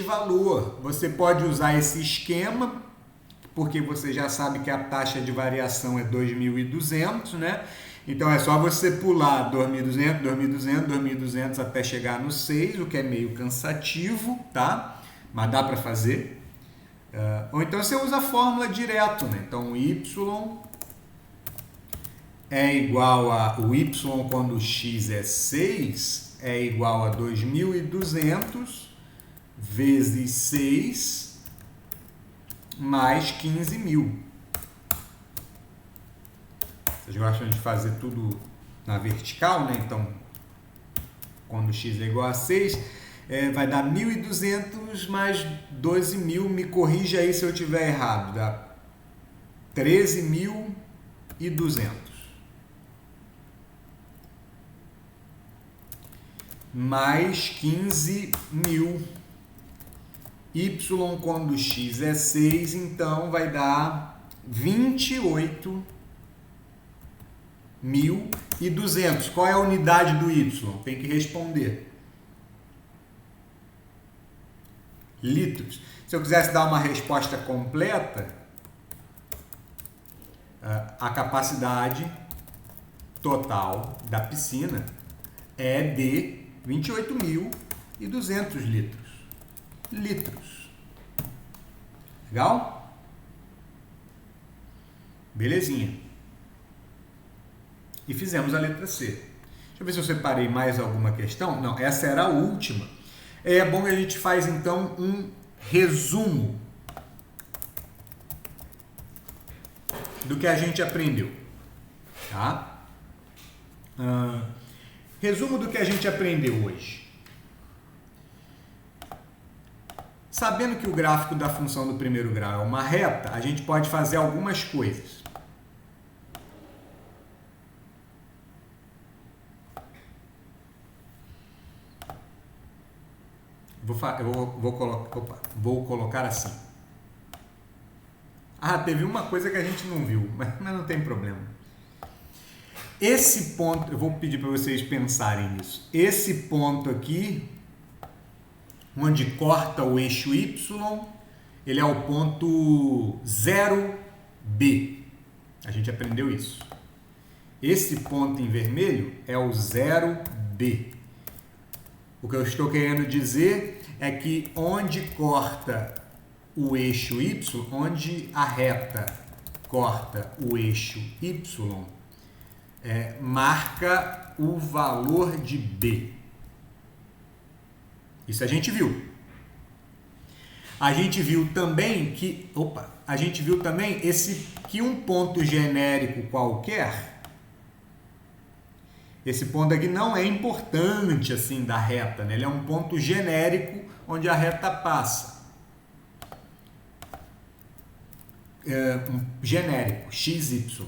valor. Você pode usar esse esquema, porque você já sabe que a taxa de variação é 2.200, né? Então, é só você pular 2.200, 2.200, 2.200 até chegar no 6, o que é meio cansativo, tá? Mas dá para fazer. Ou então você usa a fórmula direto, né? Então, y é igual a... O y quando o x é 6 é igual a 2.200 vezes 6 mais 15.000. Vocês gostam de fazer tudo na vertical, né? Então, quando x é igual a 6, vai dar 1.200 mais 12.000. Me corrija aí se eu estiver errado. Dá 13.200. Mais 15.000. Y quando x é 6, então vai dar 28.200. Qual é a unidade do Y? Tem que responder. Litros. Se eu quisesse dar uma resposta completa, a capacidade total da piscina é de 28.200 litros. Litros. Legal? Belezinha. E fizemos a letra C. Deixa eu ver se eu separei mais alguma questão. Não, essa era a última. É bom que a gente faz então um resumo do que a gente aprendeu. Tá? Resumo do que a gente aprendeu hoje. Sabendo que o gráfico da função do primeiro grau é uma reta, a gente pode fazer algumas coisas. Vou colocar assim. Teve uma coisa que a gente não viu, mas não tem problema. Esse ponto, eu vou pedir para vocês pensarem nisso. Esse ponto aqui, onde corta o eixo Y, ele é o ponto 0B. A gente aprendeu isso. Esse ponto em vermelho é o 0B. O que eu estou querendo dizer é que onde corta o eixo Y, onde a reta corta o eixo Y, marca o valor de B. Isso a gente viu. A gente viu também que, que um ponto genérico qualquer, esse ponto aqui não é importante assim da reta, né? Ele é um ponto genérico onde a reta passa. Um genérico, XY.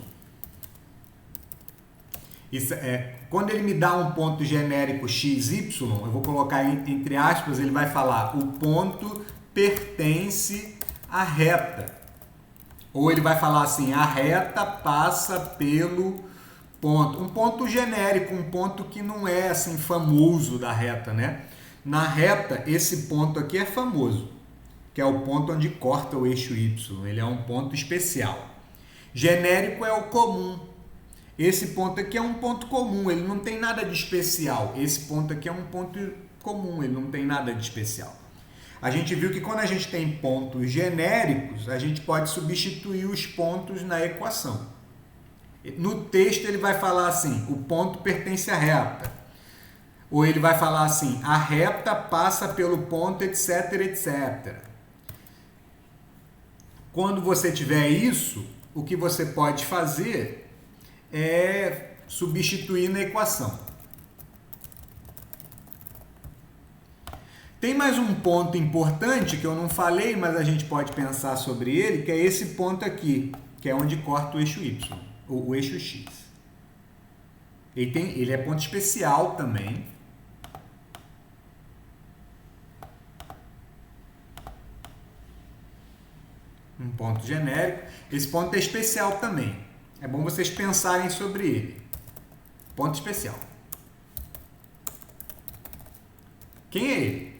Isso quando ele me dá um ponto genérico XY, eu vou colocar entre aspas, ele vai falar o ponto pertence à reta. Ou ele vai falar assim, a reta passa pelo ponto. Um ponto genérico, um ponto que não é assim famoso da reta, né? Na reta, esse ponto aqui é famoso, que é o ponto onde corta o eixo Y. Ele é um ponto especial. Genérico é o comum. Esse ponto aqui é um ponto comum, ele não tem nada de especial. Esse ponto aqui é um ponto comum, ele não tem nada de especial. A gente viu que quando a gente tem pontos genéricos, a gente pode substituir os pontos na equação. No texto ele vai falar assim, o ponto pertence à reta. Ou ele vai falar assim, a reta passa pelo ponto, etc, etc. Quando você tiver isso, o que você pode fazer é substituir na equação. Tem mais um ponto importante que eu não falei, mas a gente pode pensar sobre ele, que é esse ponto aqui, que é onde corta o eixo Y, o eixo X. Ele é ponto especial também. Um ponto genérico. Esse ponto é especial também. É bom vocês pensarem sobre ele. Ponto especial. Quem é ele?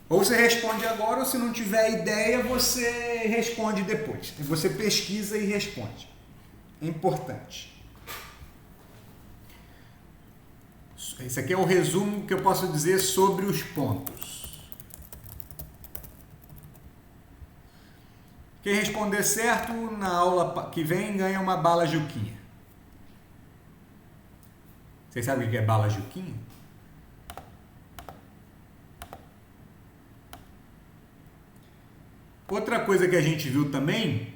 Ou você responde agora, ou se não tiver ideia, você responde depois. Você pesquisa e responde. É importante. Esse aqui é o resumo que eu posso dizer sobre os pontos. Quem responder certo, na aula que vem, ganha uma bala Juquinha. Vocês sabem o que é bala Juquinha? Outra coisa que a gente viu também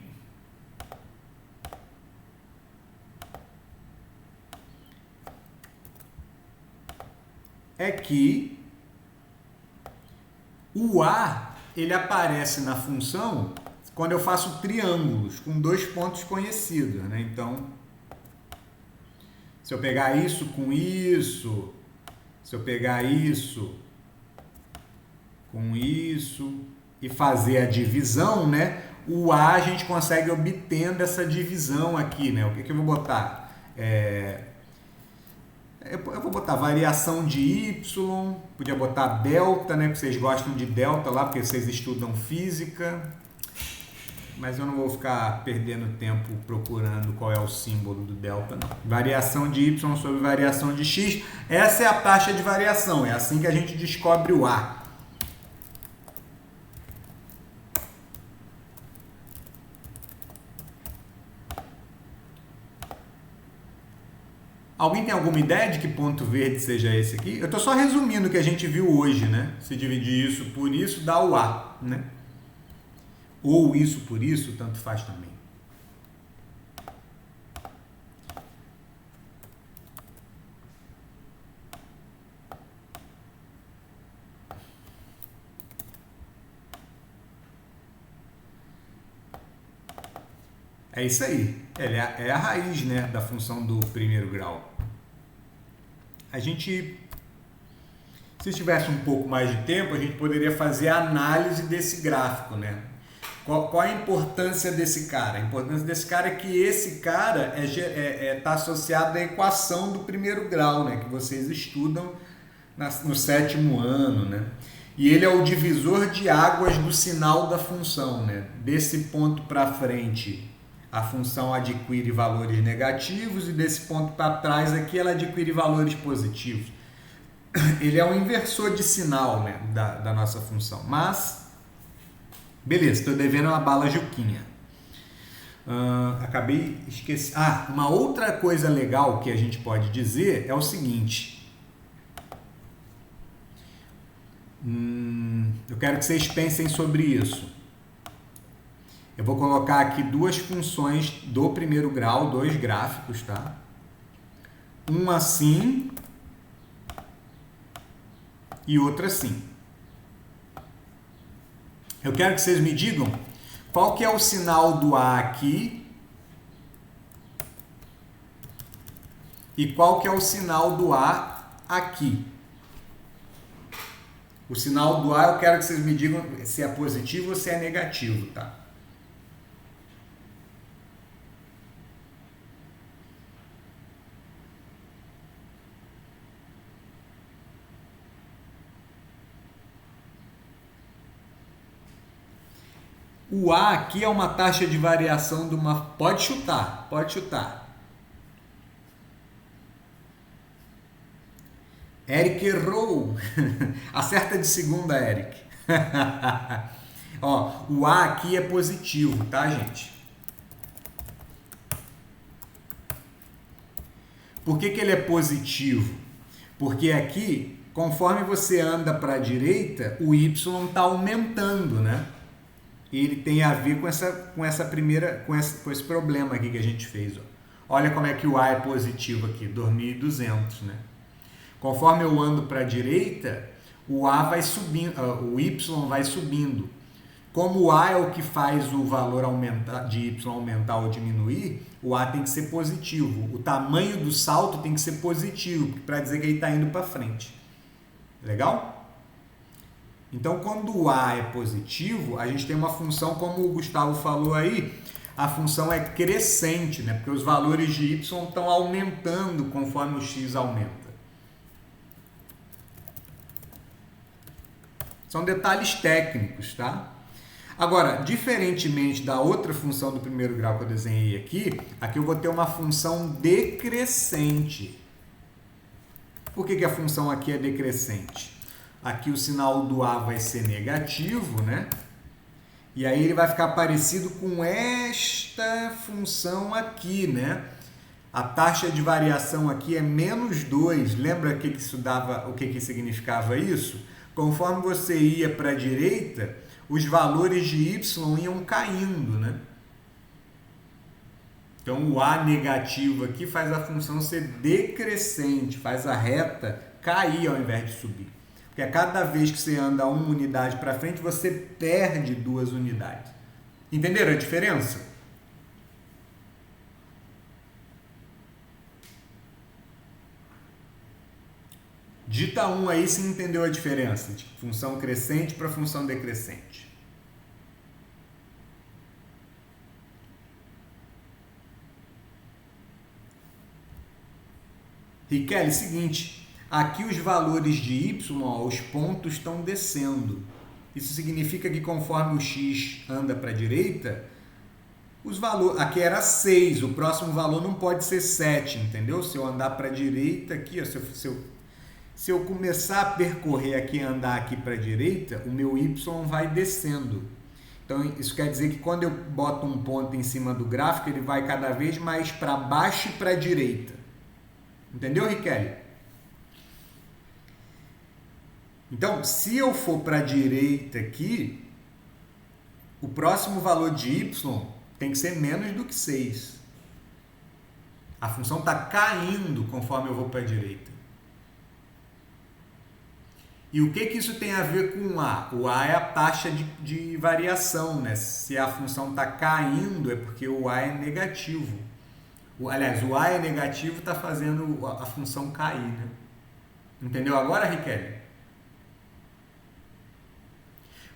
é que o A, ele aparece na função quando eu faço triângulos com dois pontos conhecidos, né? Então, se eu pegar isso com isso, se eu pegar isso com isso, e fazer a divisão, né? O A a gente consegue obtendo essa divisão aqui, né? O que eu vou botar? Eu vou botar variação de Y, podia botar delta, né? Porque vocês gostam de delta lá, porque vocês estudam física. Mas eu não vou ficar perdendo tempo procurando qual é o símbolo do delta, não. Variação de Y sobre variação de X. Essa é a taxa de variação, é assim que a gente descobre o A. Alguém tem alguma ideia de que ponto verde seja esse aqui? Eu estou só resumindo o que a gente viu hoje, né? Se dividir isso por isso, dá o A, né? Ou isso por isso, tanto faz também. É isso aí. Ela é a raiz, né, da função do primeiro grau. A gente, se tivesse um pouco mais de tempo, a gente poderia fazer a análise desse gráfico, né? Qual a importância desse cara? A importância desse cara é que esse cara está associado à equação do primeiro grau, né? Que vocês estudam no 7º ano, né? E ele é o divisor de águas do sinal da função, né? Desse ponto para frente, a função adquire valores negativos e desse ponto para trás aqui ela adquire valores positivos. Ele é um inversor de sinal, né, da nossa função. Mas, beleza, estou devendo uma bala Juquinha. Acabei esquecendo. Uma outra coisa legal que a gente pode dizer é o seguinte. Eu quero que vocês pensem sobre isso. Eu vou colocar aqui duas funções do primeiro grau, dois gráficos, tá? Um assim e outro assim. Eu quero que vocês me digam qual que é o sinal do A aqui e qual que é o sinal do A aqui. O sinal do A eu quero que vocês me digam se é positivo ou se é negativo, tá? O A aqui é uma taxa de variação de uma... Pode chutar, pode chutar. Eric errou. Acerta de segunda, Eric. Ó, o A aqui é positivo, tá, gente? Por que ele é positivo? Porque aqui, conforme você anda para a direita, o Y está aumentando, né? E ele tem a ver com esse problema aqui que a gente fez. Ó. Olha como é que o A é positivo aqui, 2.200, né? Conforme eu ando para a direita, o A vai subindo, o Y vai subindo. Como o A é o que faz o valor aumentar, de Y aumentar ou diminuir, o A tem que ser positivo. O tamanho do salto tem que ser positivo, para dizer que ele está indo para frente. Legal? Então, quando o A é positivo, a gente tem uma função, como o Gustavo falou aí, a função é crescente, né? Porque os valores de Y estão aumentando conforme o X aumenta. São detalhes técnicos, tá? Agora, diferentemente da outra função do primeiro grau que eu desenhei aqui eu vou ter uma função decrescente. Por que a função aqui é decrescente? Aqui o sinal do A vai ser negativo, né? E aí ele vai ficar parecido com esta função aqui, né? A taxa de variação aqui é -2. Lembra que isso dava, o que significava isso? Conforme você ia para a direita, os valores de Y iam caindo, né? Então o A negativo aqui faz a função ser decrescente, faz a reta cair ao invés de subir. Porque a cada vez que você anda uma unidade para frente, você perde 2 unidades. Entenderam a diferença? Digita 1 aí se entendeu a diferença de função crescente para função decrescente. Riquelme, seguinte, aqui os valores de y, ó, os pontos estão descendo. Isso significa que conforme o x anda para a direita, os valores, aqui era 6, o próximo valor não pode ser 7, entendeu? Se eu andar para a direita aqui, ó, se eu começar a percorrer aqui, andar aqui para a direita, o meu y vai descendo. Então, isso quer dizer que quando eu boto um ponto em cima do gráfico, ele vai cada vez mais para baixo e para a direita. Entendeu, Riquelme? Então, se eu for para a direita aqui, o próximo valor de y tem que ser menos do que 6. A função está caindo conforme eu vou para a direita. E o que isso tem a ver com o A? O A é a taxa de variação, né? Se a função está caindo, é porque o A é negativo. Aliás, o A é negativo, está fazendo a função cair, né? Entendeu agora, Riquelme?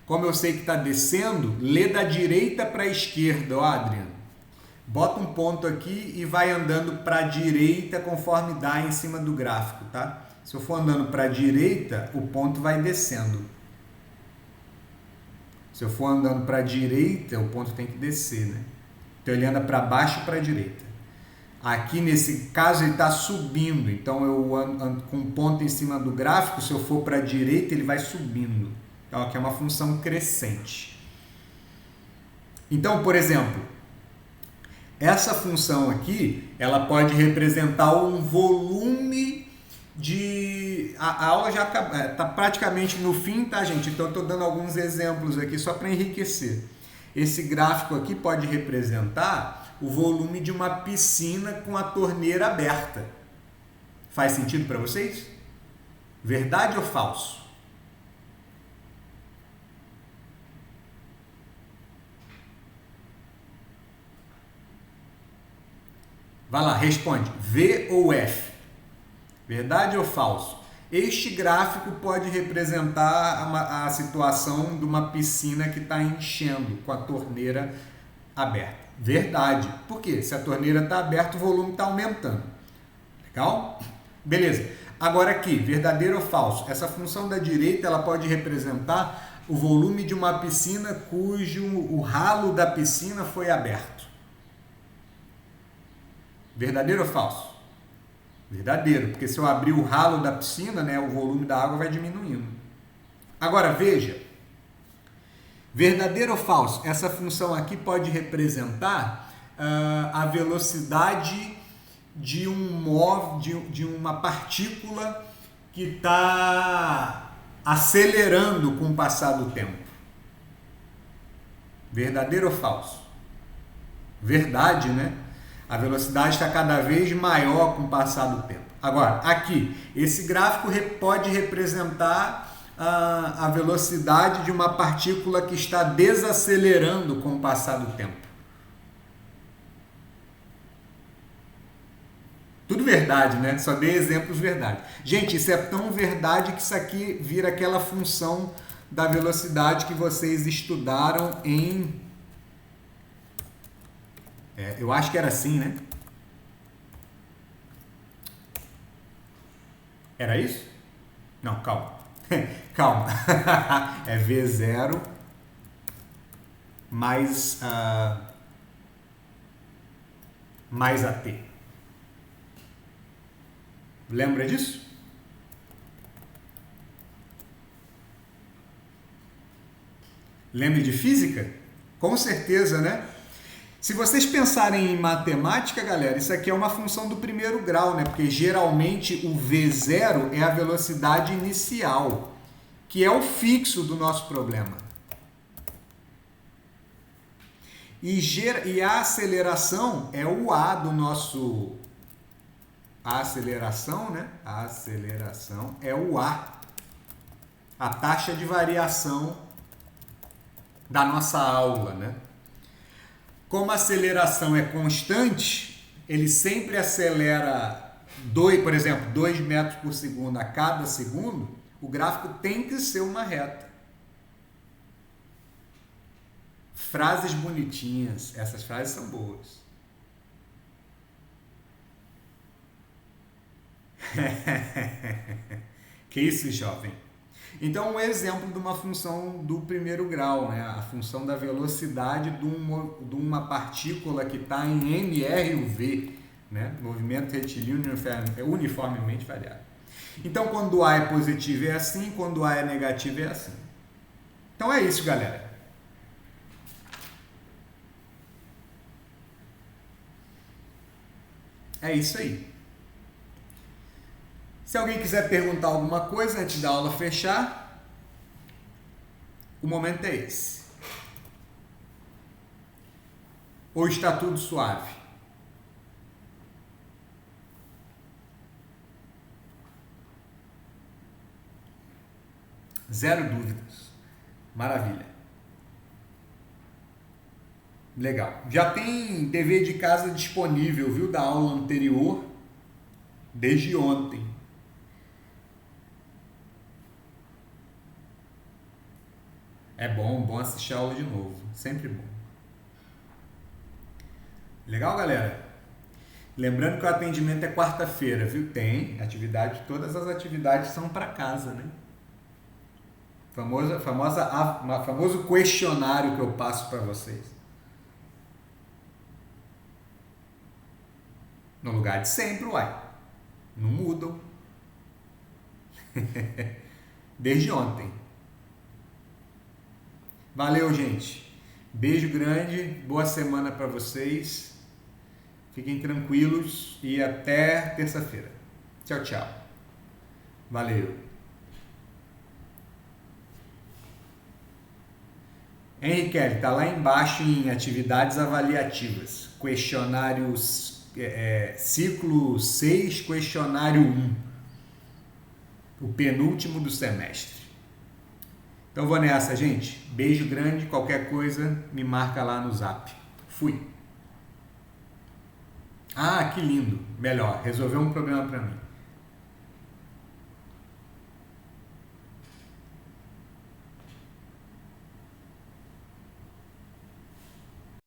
Como eu sei que está descendo, lê da direita para a esquerda, ó, Adriano. Bota um ponto aqui e vai andando para a direita conforme dá em cima do gráfico, tá? Se eu for andando para a direita, o ponto vai descendo. Se eu for andando para a direita, o ponto tem que descer, né? Então ele anda para baixo e para a direita. Aqui nesse caso ele está subindo, então eu ando com um ponto em cima do gráfico, se eu for para a direita ele vai subindo. Então aqui é uma função crescente. Então, por exemplo, essa função aqui, ela pode representar um volume de... A aula já está praticamente no fim, tá, gente? Então, eu estou dando alguns exemplos aqui só para enriquecer. Esse gráfico aqui pode representar o volume de uma piscina com a torneira aberta. Faz sentido para vocês? Verdade ou falso? Vai lá, responde. V ou F? Verdade ou falso? Este gráfico pode representar a situação de uma piscina que está enchendo com a torneira aberta. Verdade. Por quê? Se a torneira está aberta, o volume está aumentando. Legal? Beleza. Agora aqui, verdadeiro ou falso? Essa função da direita ela pode representar o volume de uma piscina cujo o ralo da piscina foi aberto. Verdadeiro ou falso? Verdadeiro, porque se eu abrir o ralo da piscina, né, o volume da água vai diminuindo. Agora veja, verdadeiro ou falso? Essa função aqui pode representar a velocidade de de uma partícula que está acelerando com o passar do tempo. Verdadeiro ou falso? Verdade, né? A velocidade está cada vez maior com o passar do tempo. Agora, aqui, esse gráfico pode representar a velocidade de uma partícula que está desacelerando com o passar do tempo. Tudo verdade, né? Só dei exemplos verdade. Gente, isso é tão verdade que isso aqui vira aquela função da velocidade que vocês estudaram em... eu acho que era assim, né? Era isso? Não, calma. Calma. É V0 mais AT. Lembra disso? Lembra de física? Com certeza, né? Se vocês pensarem em matemática, galera, isso aqui é uma função do primeiro grau, né? Porque geralmente o V0 é a velocidade inicial, que é o fixo do nosso problema. E a aceleração é o A do nosso... A aceleração, né? A aceleração é o A. A taxa de variação da nossa aula, né? Como a aceleração é constante, ele sempre acelera, por exemplo, 2 metros por segundo a cada segundo, o gráfico tem que ser uma reta. Frases bonitinhas, essas frases são boas. Que isso, jovem? Então, um exemplo de uma função do primeiro grau, né? A função da velocidade de uma partícula que está em mRV, né? Movimento retilíneo uniformemente variável. Então, quando A é positivo é assim, quando A é negativo é assim. Então é isso, galera. É isso aí. Se alguém quiser perguntar alguma coisa antes da aula fechar, o momento é esse. Hoje está tudo suave. Zero dúvidas. Maravilha. Legal. Já tem TV de casa disponível, viu, da aula anterior, desde ontem. É bom assistir a aula de novo. Sempre bom. Legal, galera? Lembrando que o atendimento é quarta-feira, viu? Tem atividade, todas as atividades são para casa, né? Famoso questionário que eu passo para vocês. No lugar de sempre, uai. Não mudam. Desde ontem. Valeu, gente. Beijo grande, boa semana para vocês. Fiquem tranquilos e até terça-feira. Tchau, tchau. Valeu. Henrique, está lá embaixo em atividades avaliativas. Questionários, ciclo 6, questionário 1. O penúltimo do semestre. Então vou nessa, gente. Beijo grande. Qualquer coisa, me marca lá no Zap. Fui. Ah, que lindo. Melhor. Resolveu um problema para mim.